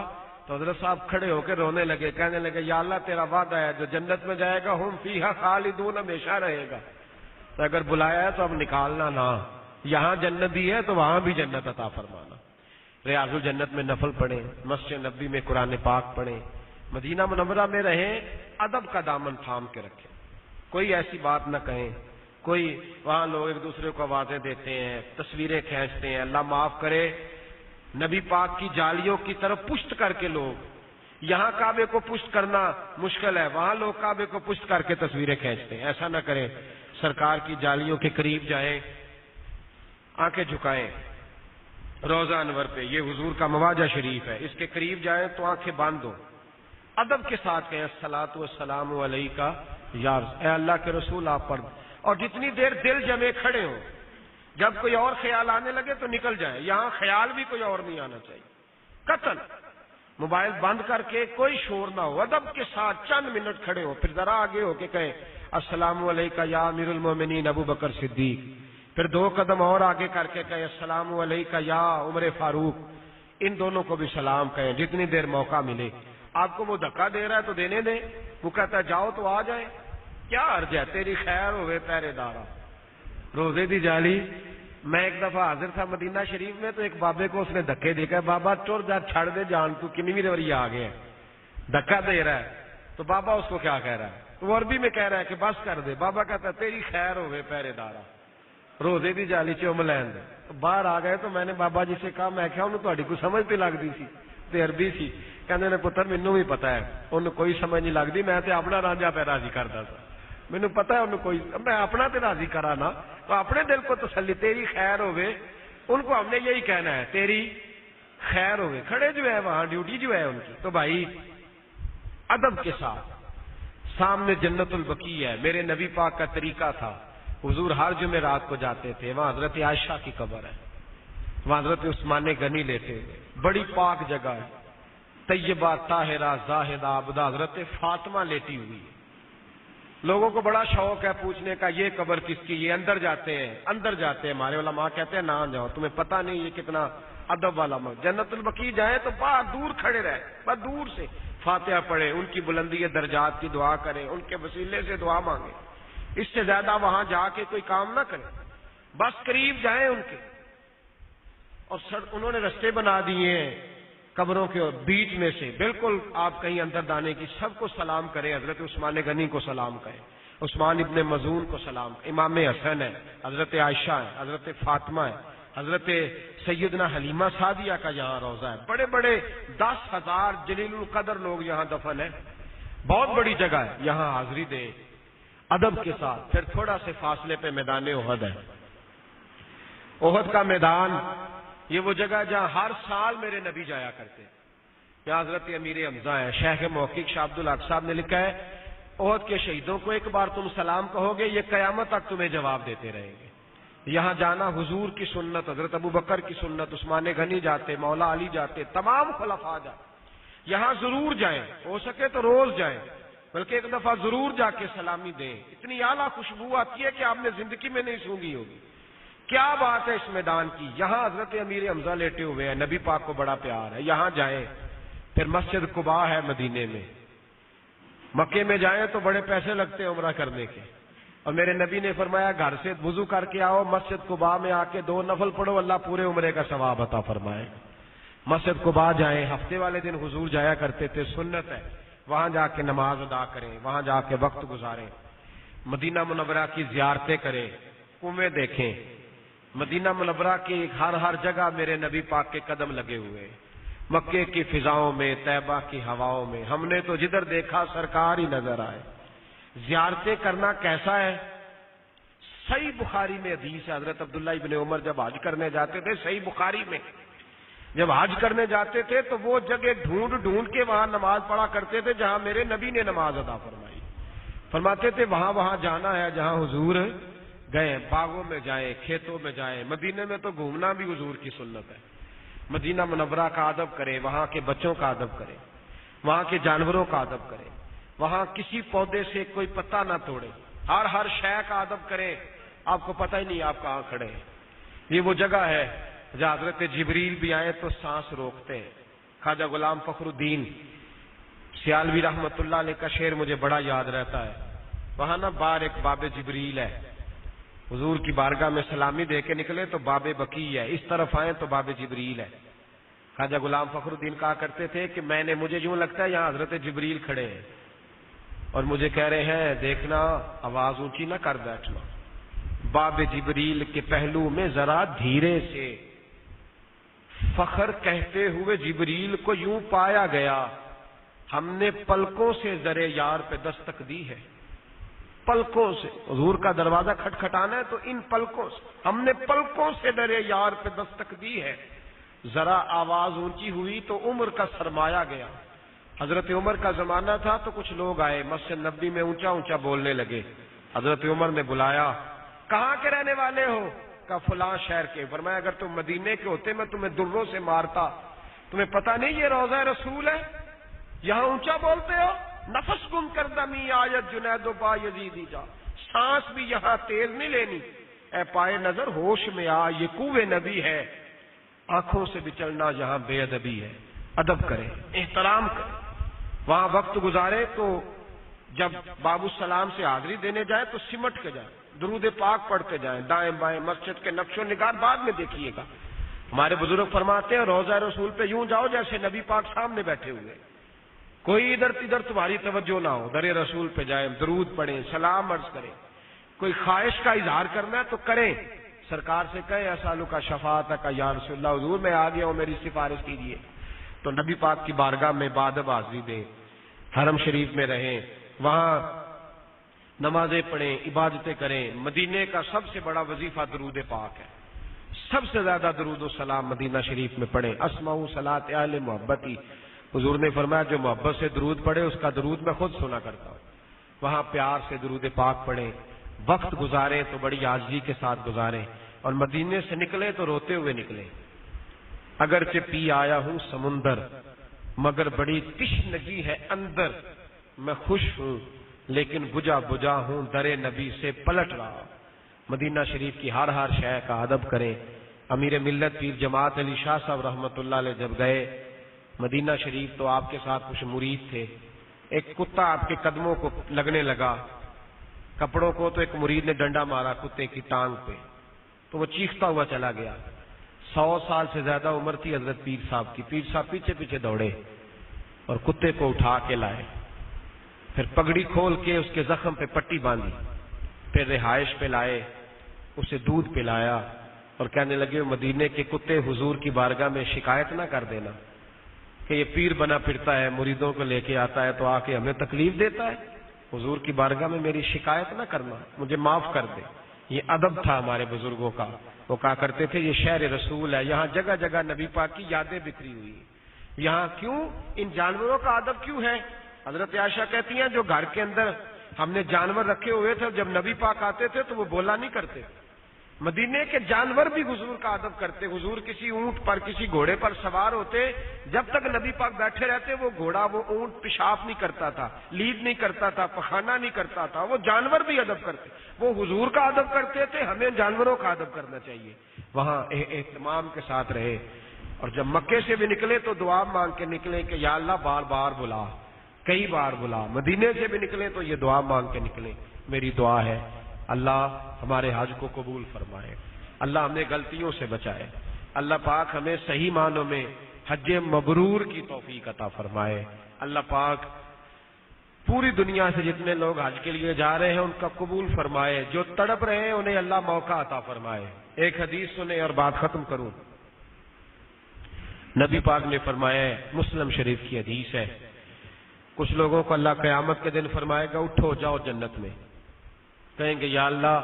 تو حضرت صاحب کھڑے ہو کے رونے لگے، کہنے لگے یا اللہ تیرا وعدہ ہے جو جنت میں جائے گا ہم فیہا خالدون، ہمیشہ رہے گا، تو اگر بلایا ہے تو اب نکالنا نہ، یہاں جنت دی ہے تو وہاں بھی جنت عطا فرمانا۔ ریاض الجنت میں نفل پڑھیں، مسجد نبی میں قرآن پاک پڑھیں، مدینہ منورہ میں رہیں، ادب کا دامن تھام کے رکھیں، کوئی ایسی بات نہ کہیں، کوئی وہاں لوگ ایک دوسرے کو آوازیں دیتے ہیں، تصویریں کھینچتے ہیں، اللہ معاف کرے نبی پاک کی جالیوں کی طرف پشت کر کے لوگ، یہاں کعبے کو پشت کرنا مشکل ہے، وہاں لوگ کعبے کو پشت کر کے تصویریں کھینچتے ہیں، ایسا نہ کریں۔ سرکار کی جالیوں کے قریب جائیں، آنکھیں جھکائیں، روضہ انور پہ یہ حضور کا مواجہ شریف ہے، اس کے قریب جائیں تو آنکھیں باندھ دو، ادب کے ساتھ کہیں الصلاۃ والسلام علیکہ یار اے اللہ کے رسول آپ پڑھ دیں. اور جتنی دیر دل جمے کھڑے ہوں، جب کوئی اور خیال آنے لگے تو نکل جائیں. یہاں خیال بھی کوئی اور نہیں آنا چاہیے. قطن موبائل بند کر کے کوئی شور نہ ہو، ادب کے ساتھ چند منٹ کھڑے ہو، پھر ذرا آگے ہو کے کہیں السلام علیکم یا امیر المومنین ابو بکر صدیق. پھر 2 قدم اور آگے کر کے کہیں السلام علیکم یا عمر فاروق. ان دونوں کو بھی سلام کہیں جتنی دیر موقع ملے. آپ کو وہ دھکا دے رہا ہے تو دینے دیں، وہ کہتا ہے جاؤ تو آ جائیں. کیا عرض ہے، تیری خیر ہوئے پہرے دارا. روزے دی جالی. میں ایک دفعہ حاضر تھا مدینہ شریف میں، تو ایک بابے کو اس نے دھکے دے کر بابا ٹر جا چھڑ دے جان، تو کنویں روری آ گیا، دھکا دے رہا ہے. تو بابا اس کو کیا کہہ رہا ہے؟ تو وہ عربی میں کہہ رہا ہے کہ بس کر دے. بابا کہتا ہے تیری خیر ہوئے پہرے دارا، روزے دی جالی چوم لین دے. باہر آ گئے تو میں نے بابا جی سے کہا، میں کیا انہوں تہاڈی کوئی سمجھ تے لگدی سی؟ تے عربی سی. کہندے نے پتر مینوں بھی پتا ہے انہوں کوئی سمجھ نہیں لگدی، میں تے اپنا رانجھا پہ راضی کردا تھا. مینوں پتا ہے انہوں کوئی، میں اپنا تے راضی کرا نا، تو اپنے دل کو تسلی. تیری خیر ہوئے، ان کو ہم نے یہی کہنا ہے تیری خیر ہوئے. کھڑے جو ہے وہاں ڈیوٹی جو ہے ان کی. تو بھائی ادب کے ساتھ. سامنے جنت البقیع ہے، میرے نبی پاک کا طریقہ تھا، حضور ہر جمعرات کو جاتے تھے. وہاں حضرت عائشہ کی قبر ہے، وہاں حضرت عثمان غنی لیتے ہوئے. بڑی پاک جگہ ہے، طیبہ طاہرہ زاہدہ عابدہ حضرت فاطمہ لیٹی ہوئی ہے. لوگوں کو بڑا شوق ہے پوچھنے کا یہ قبر کس کی، یہ اندر جاتے ہیں اندر جاتے ہیں. ہمارے علماء کہتے ہیں نہ جاؤ، تمہیں پتہ نہیں یہ کتنا ادب والا مقام. جنت البقیع جائیں تو باہر دور کھڑے رہے، بس دور سے فاتحہ پڑھیں، ان کی بلندی درجات کی دعا کریں، ان کے وسیلے سے دعا مانگیں. اس سے زیادہ وہاں جا کے کوئی کام نہ کریں، بس قریب جائیں ان کے. اور انہوں نے رستے بنا دیے ہیں قبروں کے بیچ میں سے، بالکل آپ کہیں اندر دانے کی. سب کو سلام کریں. حضرت عثمان غنی کو سلام کریں، عثمان ابن مظعون کو سلام کریں، امام حسن ہے، حضرت عائشہ ہے، حضرت فاطمہ ہے، حضرت سیدنا حلیمہ سعدیہ کا یہاں روضہ ہے. بڑے بڑے 10,000 جلیل القدر لوگ یہاں دفن ہیں. بہت بڑی جگہ ہے، یہاں حاضری دیں ادب کے ساتھ. پھر تھوڑا سے فاصلے پہ میدان احد ہے. احد کا میدان یہ وہ جگہ جہاں ہر سال میرے نبی جایا کرتے. یہاں حضرت امیر حمزہ ہیں. شیخ محقق شاہ عبد الحق صاحب نے لکھا ہے احد کے شہیدوں کو ایک بار تم سلام کہو گے، یہ قیامت تک تمہیں جواب دیتے رہیں گے. یہاں جانا حضور کی سنت، حضرت ابو بکر کی سنت، عثمان غنی جاتے، مولا علی جاتے، تمام خلفاء جاتے. یہاں ضرور جائیں، ہو سکے تو روز جائیں، بلکہ ایک دفعہ ضرور جا کے سلامی دیں. اتنی اعلیٰ خوشبو آتی ہے کہ آپ نے زندگی میں نہیں سونگھی ہوگی. کیا بات ہے اس میدان کی. یہاں حضرت امیر حمزہ لیٹے ہوئے ہیں، نبی پاک کو بڑا پیار ہے. یہاں جائیں. پھر مسجد قباء ہے مدینے میں. مکے میں جائیں تو بڑے پیسے لگتے ہیں عمرہ کرنے کے، اور میرے نبی نے فرمایا گھر سے وضو کر کے آؤ، مسجد قباء میں آ کے 2 نفل پڑھو، اللہ پورے عمرے کا ثواب عطا فرمائے. مسجد قباء جائیں. ہفتے والے دن حضور جایا کرتے تھے، سنت ہے. وہاں جا کے نماز ادا کریں، وہاں جا کے وقت گزاریں. مدینہ منورہ کی زیارتیں کریں، کنویں دیکھیں. مدینہ منورہ کی ہر جگہ میرے نبی پاک کے قدم لگے ہوئے. مکے کی فضاؤں میں، طیبہ کی ہواؤں میں ہم نے تو جدھر دیکھا سرکار ہی نظر آئے. زیارتیں کرنا کیسا ہے؟ صحیح بخاری میں حدیث ہے، حضرت عبداللہ ابن عمر جب حج کرنے جاتے تھے، صحیح بخاری میں جب حج کرنے جاتے تھے تو وہ جگہ ڈھونڈ کے وہاں نماز پڑھا کرتے تھے جہاں میرے نبی نے نماز ادا فرمائی. فرماتے تھے وہاں جانا ہے جہاں حضور گئے. باغوں میں جائیں، کھیتوں میں جائیں. مدینے میں تو گھومنا بھی حضور کی سنت ہے. مدینہ منورہ کا ادب کریں، وہاں کے بچوں کا ادب کریں، وہاں کے جانوروں کا ادب کریں. وہاں کسی پودے سے کوئی پتا نہ توڑے. ہر شے کا ادب کریں. آپ کو پتہ ہی نہیں آپ کہاں کھڑے ہیں. یہ وہ جگہ ہے جہاں حضرت جبریل بھی آئے تو سانس روکتے ہیں. خواجہ غلام فخر الدین سیالوی رحمت اللہ علیہ کا شعر مجھے بڑا یاد رہتا ہے. وہاں نا باہر ایک باب جبریل ہے. حضور کی بارگاہ میں سلامی دے کے نکلے تو باب بقیع ہے، اس طرف آئے تو باب جبریل ہے. خواجہ غلام فخر الدین کہا کرتے تھے کہ مجھے یوں لگتا ہے یہاں حضرت جبریل کھڑے ہیں اور مجھے کہہ رہے ہیں دیکھنا آواز اونچی نہ کر بیٹھنا. باب جبریل کے پہلو میں ذرا دھیرے سے فخر کہتے ہوئے جبریل کو یوں پایا گیا، ہم نے پلکوں سے زرے یار پہ دستک دی ہے. پلکوں سے حضور کا دروازہ کھٹکھٹانا ہے تو ان پلکوں سے ہم نے پلکوں سے درے یار پہ دستک دی ہے. ذرا آواز اونچی ہوئی تو عمر کا سرمایہ گیا. حضرت عمر کا زمانہ تھا تو کچھ لوگ آئے مسجد نبوی میں اونچا اونچا بولنے لگے. حضرت عمر نے بلایا, کہاں کے رہنے والے ہو؟ کہا فلاں شہر کے. فرمایا اگر تم مدینے کے ہوتے میں تمہیں دروں سے مارتا. تمہیں پتہ نہیں یہ روضہ رسول ہے؟ یہاں اونچا بولتے ہو. نفس گم کر دمی آیت جنید و با یزیدی جا, سانس بھی یہاں تیز نہیں لینی. اے پائے نظر ہوش میں آ, یہ کوہ نبی ہے. آنکھوں سے بھی چلنا یہاں بے ادبی ہے. ادب کرے, احترام کرے, وہاں وقت گزارے. تو جب باب السلام سے حاضری دینے جائے تو سمٹ کے جائے, درود پاک پڑھتے جائیں, دائیں بائیں مسجد کے نقش و نگار بعد میں دیکھیے گا. ہمارے بزرگ فرماتے ہیں روضہ رسول پہ یوں جاؤ جیسے نبی پاک سامنے بیٹھے ہوئے, کوئی ادھر ادھر تمہاری توجہ نہ ہو. در رسول پہ جائیں, درود پڑھیں, سلام عرض کریں. کوئی خواہش کا اظہار کرنا ہے تو کریں, سرکار سے کہیں اسالو کا شفاعت کا یا رسول اللہ, حضور میں آ گیا ہوں میری سفارش کیجیے. تو نبی پاک کی بارگاہ میں بادب حاضری دیں, حرم شریف میں رہیں, وہاں نمازیں پڑھیں, عبادتیں کریں. مدینے کا سب سے بڑا وظیفہ درود پاک ہے. سب سے زیادہ درود و سلام مدینہ شریف میں پڑھیں. اسمعوا صلاۃ اہل محبتی, حضور نے فرمایا جو محبت سے درود پڑھے اس کا درود میں خود سنا کرتا ہوں. وہاں پیار سے درود پاک پڑھیں. وقت گزاریں تو بڑی عاجزی کے ساتھ گزاریں, اور مدینے سے نکلیں تو روتے ہوئے نکلیں. اگرچہ پی آیا ہوں سمندر مگر بڑی تشنگی ہے اندر, میں خوش ہوں لیکن بجا بجا ہوں در نبی سے پلٹ رہا. مدینہ شریف کی ہر ہر شے کا ادب کریں. امیر ملت پیر جماعت علی شاہ صاحب رحمۃ اللہ علیہ جب گئے مدینہ شریف تو آپ کے ساتھ کچھ مرید تھے. ایک کتا آپ کے قدموں کو لگنے لگا, کپڑوں کو, تو ایک مرید نے ڈنڈا مارا کتے کی ٹانگ پہ, تو وہ چیختا ہوا چلا گیا. 100 سال سے زیادہ عمر تھی حضرت پیر صاحب کی. پیر صاحب پیچھے پیچھے دوڑے اور کتے کو اٹھا کے لائے, پھر پگڑی کھول کے اس کے زخم پہ پٹی باندھی, پھر رہائش پہ لائے, اسے دودھ پلایا اور کہنے لگے مدینے کے کتے حضور کی بارگاہ میں شکایت نہ کر دینا کہ یہ پیر بنا پھرتا ہے, مریدوں کو لے کے آتا ہے تو آ کے ہمیں تکلیف دیتا ہے. حضور کی بارگاہ میں میری شکایت نہ کرنا, مجھے معاف کر دے. یہ ادب تھا ہمارے بزرگوں کا. وہ کہا کرتے تھے یہ شہر رسول ہے, یہاں جگہ جگہ نبی پاک کی یادیں بکھری ہوئی. یہاں کیوں ان جانوروں کا ادب کیوں ہے؟ حضرت عائشہ کہتی ہیں جو گھر کے اندر ہم نے جانور رکھے ہوئے تھے, جب نبی پاک آتے تھے تو وہ بولا نہیں کرتے. مدینے کے جانور بھی حضور کا ادب کرتے. حضور کسی اونٹ پر کسی گھوڑے پر سوار ہوتے, جب تک نبی پاک بیٹھے رہتے وہ گھوڑا وہ اونٹ پیشاب نہیں کرتا تھا, لید نہیں کرتا تھا, پخانہ نہیں کرتا تھا. وہ جانور بھی ادب کرتے. وہ حضور کا ادب کرتے تھے, ہمیں جانوروں کا ادب کرنا چاہیے. وہاں اہتمام کے ساتھ رہے. اور جب مکے سے بھی نکلے تو دعا مانگ کے نکلے کہ یا اللہ بار بار بلا, کئی بار بلا. مدینے سے بھی نکلے تو یہ دعا مانگ کے نکلے. میری دعا ہے اللہ ہمارے حج کو قبول فرمائے, اللہ ہمیں غلطیوں سے بچائے, اللہ پاک ہمیں صحیح معنوں میں حج مبرور کی توفیق عطا فرمائے. اللہ پاک پوری دنیا سے جتنے لوگ حج کے لیے جا رہے ہیں ان کا قبول فرمائے. جو تڑپ رہے ہیں انہیں اللہ موقع عطا فرمائے. ایک حدیث سنیں اور بات ختم کروں. نبی پاک نے فرمایا ہے, مسلم شریف کی حدیث ہے, کچھ لوگوں کو اللہ قیامت کے دن فرمائے گا اٹھو جاؤ جنت میں. کہیں گے یا اللہ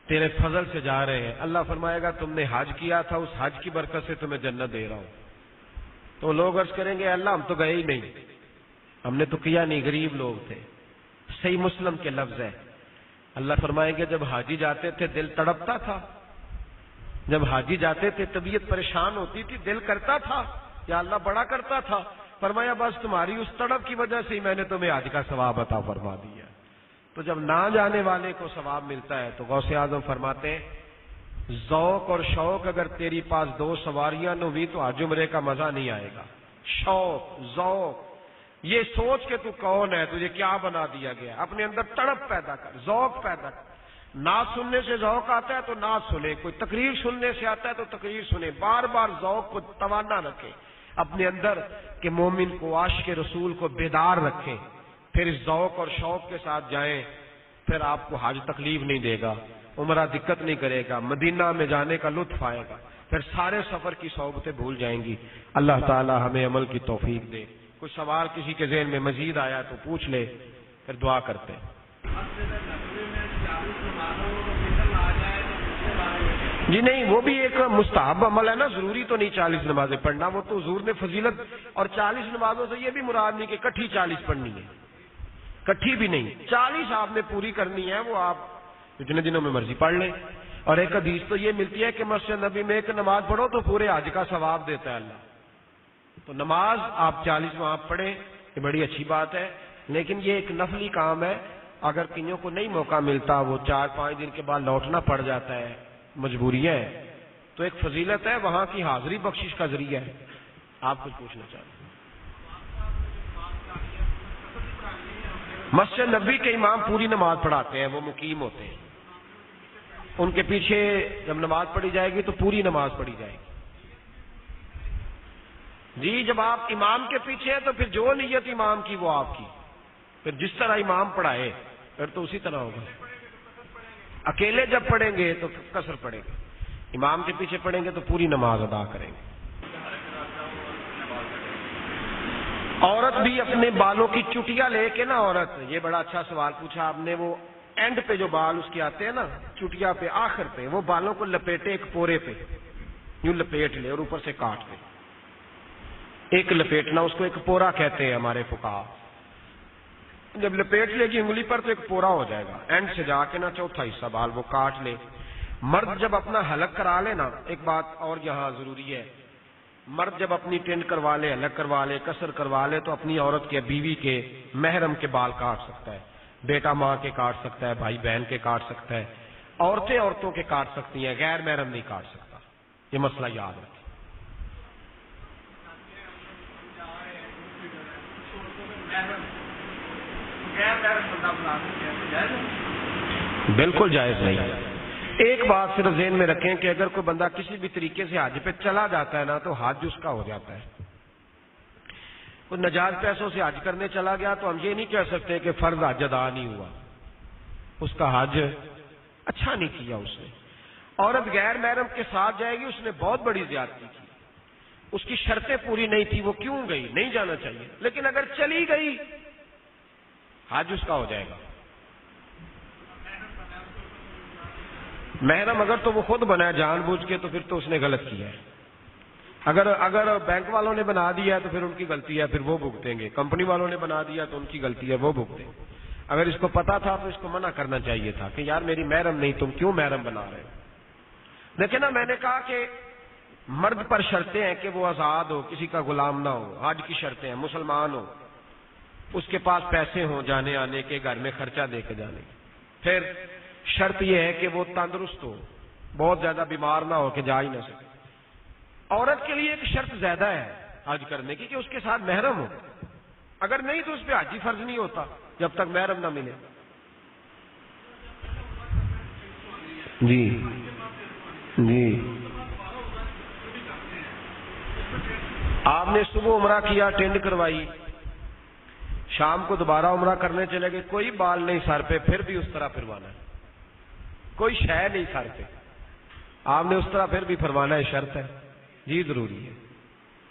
تیرے فضل سے جا رہے ہیں. اللہ فرمائے گا تم نے حج کیا تھا, اس حج کی برکت سے تمہیں جنت دے رہا ہوں. تو لوگ عرض کریں گے اللہ ہم تو گئے ہی نہیں, ہم نے تو کیا نہیں, غریب لوگ تھے. صحیح مسلم کے لفظ ہے. اللہ فرمائیں گے جب حاجی جاتے تھے دل تڑپتا تھا, جب حاجی جاتے تھے طبیعت پریشان ہوتی تھی, دل کرتا تھا یا اللہ بڑا کرتا تھا. فرمایا بس تمہاری اس تڑپ کی وجہ سے ہی میں نے تمہیں حج کا ثواب عطا فرما دیا. تو جب نہ جانے والے کو ثواب ملتا ہے تو غوث اعظم فرماتے ہیں ذوق اور شوق اگر تیری پاس دو سواریاں نہ ہوئی تو حج عمرے کا مزہ نہیں آئے گا. شوق ذوق, یہ سوچ کے تو کون ہے, تجھے کیا بنا دیا گیا, اپنے اندر تڑپ پیدا کر, ذوق پیدا کر. نعت سننے سے ذوق آتا ہے تو نعت سنے, کوئی تقریر سننے سے آتا ہے تو تقریر سنے. بار بار ذوق کو توانا رکھے اپنے اندر کہ مومن کو عاشق رسول کو بیدار رکھیں, پھر اس ذوق اور شوق کے ساتھ جائیں. پھر آپ کو حج تکلیف نہیں دے گا, عمرہ دقت نہیں کرے گا, مدینہ میں جانے کا لطف آئے گا, پھر سارے سفر کی صحبتیں بھول جائیں گی. اللہ تعالی ہمیں عمل کی توفیق دے. کوئی سوال کسی کے ذہن میں مزید آیا تو پوچھ لے, پھر دعا کرتے ہیں. جی نہیں، وہ بھی ایک مستحب عمل ہے نا، ضروری تو نہیں 40 نمازیں پڑھنا، وہ تو حضور نے فضیلت، اور 40 نمازوں سے یہ بھی مراد نہیں کہ کٹھی 40 پڑھنی ہے، کٹھی بھی نہیں، 40 آپ نے پوری کرنی ہے، وہ آپ جتنے دنوں میں مرضی پڑھ لیں۔ اور ایک حدیث تو یہ ملتی ہے کہ مسجد نبی میں ایک نماز پڑھو تو پورے حج کا ثواب دیتا ہے اللہ، تو نماز آپ 40 وہاں پڑھیں، یہ بڑی اچھی بات ہے، لیکن یہ ایک نفلی کام ہے، اگر کئیوں کو نہیں موقع ملتا، وہ 4-5 دن کے بعد لوٹنا پڑ جاتا ہے، مجبوریاں ہیں، تو ایک فضیلت ہے، وہاں کی حاضری بخشش کا ذریعہ ہے۔ آپ کچھ پوچھنا چاہتے ہیں؟ مسجد نبی کے امام پوری نماز پڑھاتے ہیں، وہ مقیم ہوتے ہیں، ان کے پیچھے جب نماز پڑھی جائے گی تو پوری نماز پڑھی جائے گی۔ جی جب آپ امام کے پیچھے ہیں تو پھر جو نیت امام کی وہ آپ کی، پھر جس طرح امام پڑھائے پھر تو اسی طرح ہوگا۔ اکیلے جب پڑھیں گے تو قصر پڑھیں گے، امام کے پیچھے پڑھیں گے تو پوری نماز ادا کریں گے۔ عورت بھی اپنے بالوں کی چٹیاں لے کے نا، عورت، یہ بڑا اچھا سوال پوچھا آپ نے، وہ اینڈ پہ جو بال اس کے آتے ہیں نا، چٹیا پہ آخر پہ، وہ بالوں کو لپیٹے ایک پورے پہ، یوں لپیٹ لے اور اوپر سے کاٹ لے، ایک لپیٹنا، اس کو ایک پورا کہتے ہیں ہمارے فقہا۔ جب لپیٹ لے گی انگلی پر تو ایک پورا ہو جائے گا، اینڈ سے جا کے نا چوتھا حصہ بال وہ کاٹ لے۔ مرد جب اپنا حلق کرا لے نا، ایک بات اور یہاں ضروری ہے، مرد جب اپنی ٹینڈ کروا لے، حلق کروا لے، قصر کروا لے، تو اپنی عورت کے، بیوی کے، محرم کے بال کاٹ سکتا ہے، بیٹا ماں کے کاٹ سکتا ہے، بھائی بہن کے کاٹ سکتا ہے، عورتیں عورتوں کے کاٹ سکتی ہیں، غیر محرم نہیں کاٹ سکتا، یہ مسئلہ یاد رکھیں۔ بالکل جائز نہیں۔ ایک بات صرف ذہن میں رکھیں کہ اگر کوئی بندہ کسی بھی طریقے سے حج پہ چلا جاتا ہے نا تو حج اس کا ہو جاتا ہے۔ کوئی نجائز پیسوں سے حج کرنے چلا گیا تو ہم یہ نہیں کہہ سکتے کہ فرض حج ادا نہیں ہوا، اس کا حج اچھا نہیں کیا اس نے۔ عورت غیر محرم کے ساتھ جائے گی، اس نے بہت بڑی زیادتی کی، اس کی شرطیں پوری نہیں تھی، وہ کیوں گئی؟ نہیں جانا چاہیے، لیکن اگر چلی گئی حج اس کا ہو جائے گا۔ محرم اگر تو وہ خود بنا ہے جان بوجھ کے تو پھر تو اس نے غلط کیا ہے، اگر بینک والوں نے بنا دیا تو پھر ان کی غلطی ہے، پھر وہ بھگتیں گے، کمپنی والوں نے بنا دیا تو ان کی غلطی ہے، وہ بھگتیں گے۔ اگر اس کو پتا تھا تو اس کو منع کرنا چاہیے تھا کہ یار میری محرم نہیں، تم کیوں محرم بنا رہے ہو؟ دیکھیں نا، میں نے کہا کہ مرد پر شرطیں ہیں کہ وہ آزاد ہو، کسی کا غلام نہ ہو، حج کی شرطیں ہیں، مسلمان ہو، اس کے پاس پیسے ہوں جانے آنے کے، گھر میں خرچہ دے کے جانے کے، پھر شرط یہ ہے کہ وہ تندرست ہو، بہت زیادہ بیمار نہ ہو کہ جا ہی نہ سکے۔ عورت کے لیے ایک شرط زیادہ ہے حج کرنے کی کہ اس کے ساتھ محرم ہو، اگر نہیں تو اس پہ حج ہی فرض نہیں ہوتا جب تک محرم نہ ملے۔ جی جی، آپ نے صبح عمرہ کیا، ٹینڈ کروائی، شام کو دوبارہ عمرہ کرنے چلے گئے، کوئی بال نہیں سر پہ، پھر بھی اس طرح پھروانا ہے، کوئی شے نہیں سر پہ، آپ نے اس طرح پھر بھی پھروانا ہے، شرط ہے جی، ضروری ہے،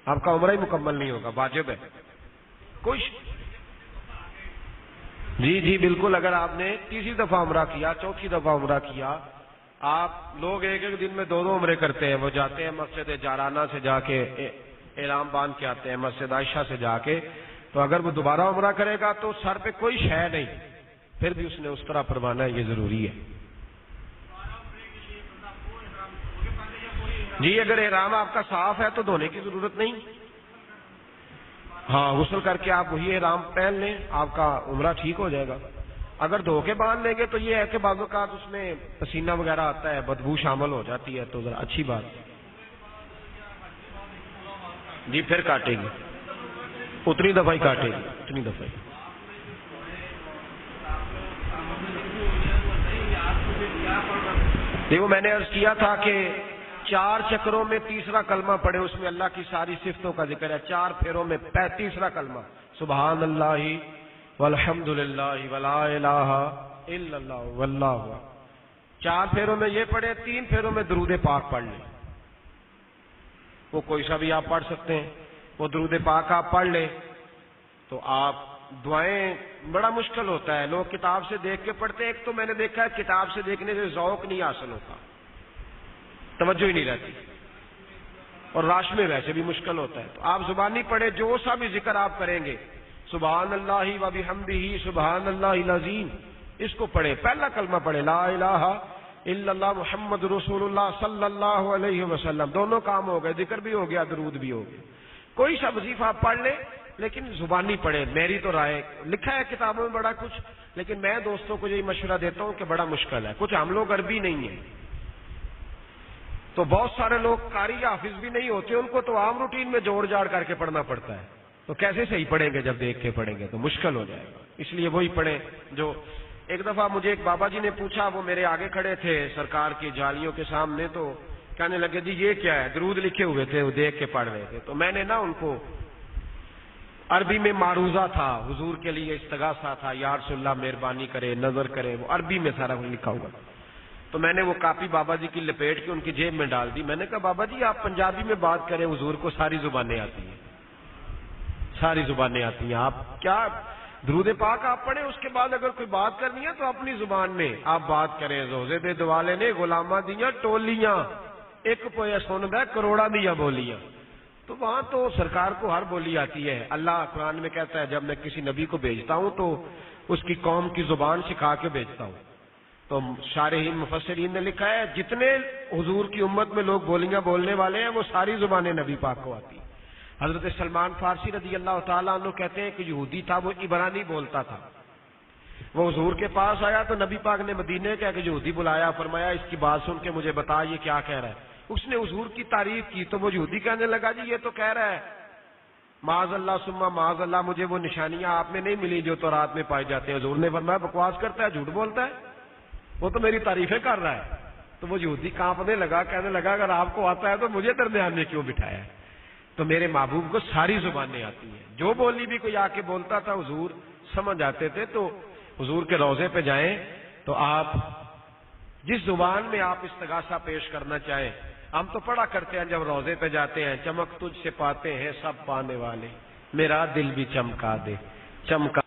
آپ کا عمرہ ہی مکمل نہیں ہوگا، واجب ہے کوئی جی جی بالکل۔ اگر آپ نے تیسری دفعہ عمرہ کیا، چوتھی دفعہ عمرہ کیا، آپ لوگ ایک ایک دن میں 2 عمرے کرتے ہیں، وہ جاتے ہیں مسجد جارانہ سے جا کے احرام باندھ کے آتے ہیں، مسجد عائشہ سے جا کے، تو اگر وہ دوبارہ عمرہ کرے گا تو سر پہ کوئی شے نہیں، پھر بھی اس نے اس طرح پھروانا ہے، یہ ضروری ہے جی۔ اگر احرام آپ کا صاف ہے تو دھونے کی ضرورت نہیں، ہاں غسل کر کے آپ وہی احرام پہن لیں، آپ کا عمرہ ٹھیک ہو جائے گا۔ اگر دھو کے باندھ لیں گے تو یہ ہے کہ بعض اوقات اس میں پسینہ وغیرہ آتا ہے، بدبو شامل ہو جاتی ہے، تو ذرا اچھی بات جی، پھر کاٹے گی، اتنی دفعہ ہی کاٹے گی، اتنی دفعہ ہی۔ دیکھو میں نے عرض کیا تھا کہ 4 چکروں میں تیسرا کلمہ پڑھے، اس میں اللہ کی ساری صفتوں کا ذکر ہے، 4 پھیروں میں تیسرا کلمہ سبحان اللہ والحمد للہ ولا الہ الا اللہ واللہ، 4 پھیروں میں یہ پڑھے، 3 پھیروں میں درود پاک پڑھ لیں، وہ کوئی سا بھی آپ پڑھ سکتے ہیں، وہ درود پاک آپ پڑھ لیں تو آپ دعائیں، بڑا مشکل ہوتا ہے، لوگ کتاب سے دیکھ کے پڑھتے ہیں، ایک تو میں نے دیکھا ہے کتاب سے دیکھنے سے ذوق نہیں حاصل ہوتا، توجہ ہی نہیں رہتی، اور راش میں ویسے بھی مشکل ہوتا ہے. تو آپ زبانی پڑھے، جو سا بھی ذکر آپ کریں گے، سبحان اللہ و بحمدہ سبحان اللہ العظیم، اس کو پڑھے. پہلا کلمہ پڑھے لا الہ الا اللہ محمد رسول اللہ صلی اللہ علیہ وسلم، دونوں کام ہو گئے، ذکر بھی ہو گیا، درود بھی ہو گیا. کوئی سا وظیفہ آپ پڑھ لیں لیکن زبانی پڑھے. میری تو رائے، لکھا ہے کتابوں میں بڑا کچھ، لیکن میں دوستوں کو یہی مشورہ دیتا ہوں کہ بڑا مشکل ہے. کچھ ہم لوگ عربی نہیں ہیں، تو بہت سارے لوگ قاری یا حافظ بھی نہیں ہوتے، ان کو تو عام روٹین میں جوڑ جاڑ کر کے پڑھنا پڑتا ہے. تو کیسے صحیح پڑھیں گے؟ جب دیکھ کے پڑھیں گے تو مشکل ہو جائے گا. اس لیے وہی پڑھیں جو. ایک دفعہ مجھے ایک بابا جی نے پوچھا، وہ میرے آگے کھڑے تھے سرکار کی جالیوں کے سامنے، تو کہنے لگے جی یہ کیا ہے؟ درود لکھے ہوئے تھے، وہ دیکھ کے پڑھ رہے تھے. تو میں نے نا ان کو عربی میں معروضہ تھا، حضور کے لیے استغاثہ تھا، یا رسول اللہ مہربانی کرے، نظر کرے، وہ عربی میں سارا کچھ لکھا ہوا. تو میں نے وہ کاپی بابا جی کی لپیٹ کے ان کی جیب میں ڈال دی. میں نے کہا بابا جی آپ پنجابی میں بات کریں، حضور کو ساری زبانیں آتی ہیں، ساری زبانیں آتی ہیں. آپ کیا درود پاک آپ پڑھیں، اس کے بعد اگر کوئی بات کرنی ہے تو اپنی زبان میں آپ بات کریں. روزے دے دوالے نے غلامہ دیاں ٹولیاں، ایک پویا سن دے کروڑا دیاں بولیاں. تو وہاں تو سرکار کو ہر بولی آتی ہے. اللہ قرآن میں کہتا ہے جب میں کسی نبی کو بھیجتا ہوں تو اس کی قوم کی زبان سکھا کے بھیجتا ہوں. تو شارحین مفسرین نے لکھا ہے جتنے حضور کی امت میں لوگ بولیاں بولنے والے ہیں وہ ساری زبانیں نبی پاک کو آتی. حضرت سلمان فارسی رضی اللہ تعالیٰ عنہ کہتے ہیں کہ یہودی تھا، وہ عبرانی بولتا تھا. وہ حضور کے پاس آیا تو نبی پاک نے مدینے کا ایک یہودی بلایا، فرمایا اس کی بات سن کے مجھے بتا یہ کیا کہہ رہا ہے. اس نے حضور کی تعریف کی تو وہ یہودی کہنے لگا جی یہ تو کہہ رہا ہے معاذ اللہ ثم معاذ اللہ، مجھے وہ نشانیاں آپ میں نہیں ملی جو تورات میں پائی جاتے ہیں. حضور نے فرمایا بکواس کرتا ہے، جھوٹ بولتا ہے، وہ تو میری تعریفیں کر رہا ہے. تو وہ یہودی کانپنے لگا، کہنے لگا اگر آپ کو آتا ہے تو مجھے درمیان میں کیوں بٹھایا ہے؟ تو میرے محبوب کو ساری زبانیں آتی ہیں، جو بولی بھی کوئی آ کے بولتا تھا حضور سمجھ آتے تھے. تو حضور کے روضے پہ جائیں تو آپ جس زبان میں آپ استغاثہ پیش کرنا چاہیں. ہم تو پڑھا کرتے ہیں جب روضے پہ جاتے ہیں، چمک تجھ سے پاتے ہیں سب پانے والے، میرا دل بھی چمکا دے چمکا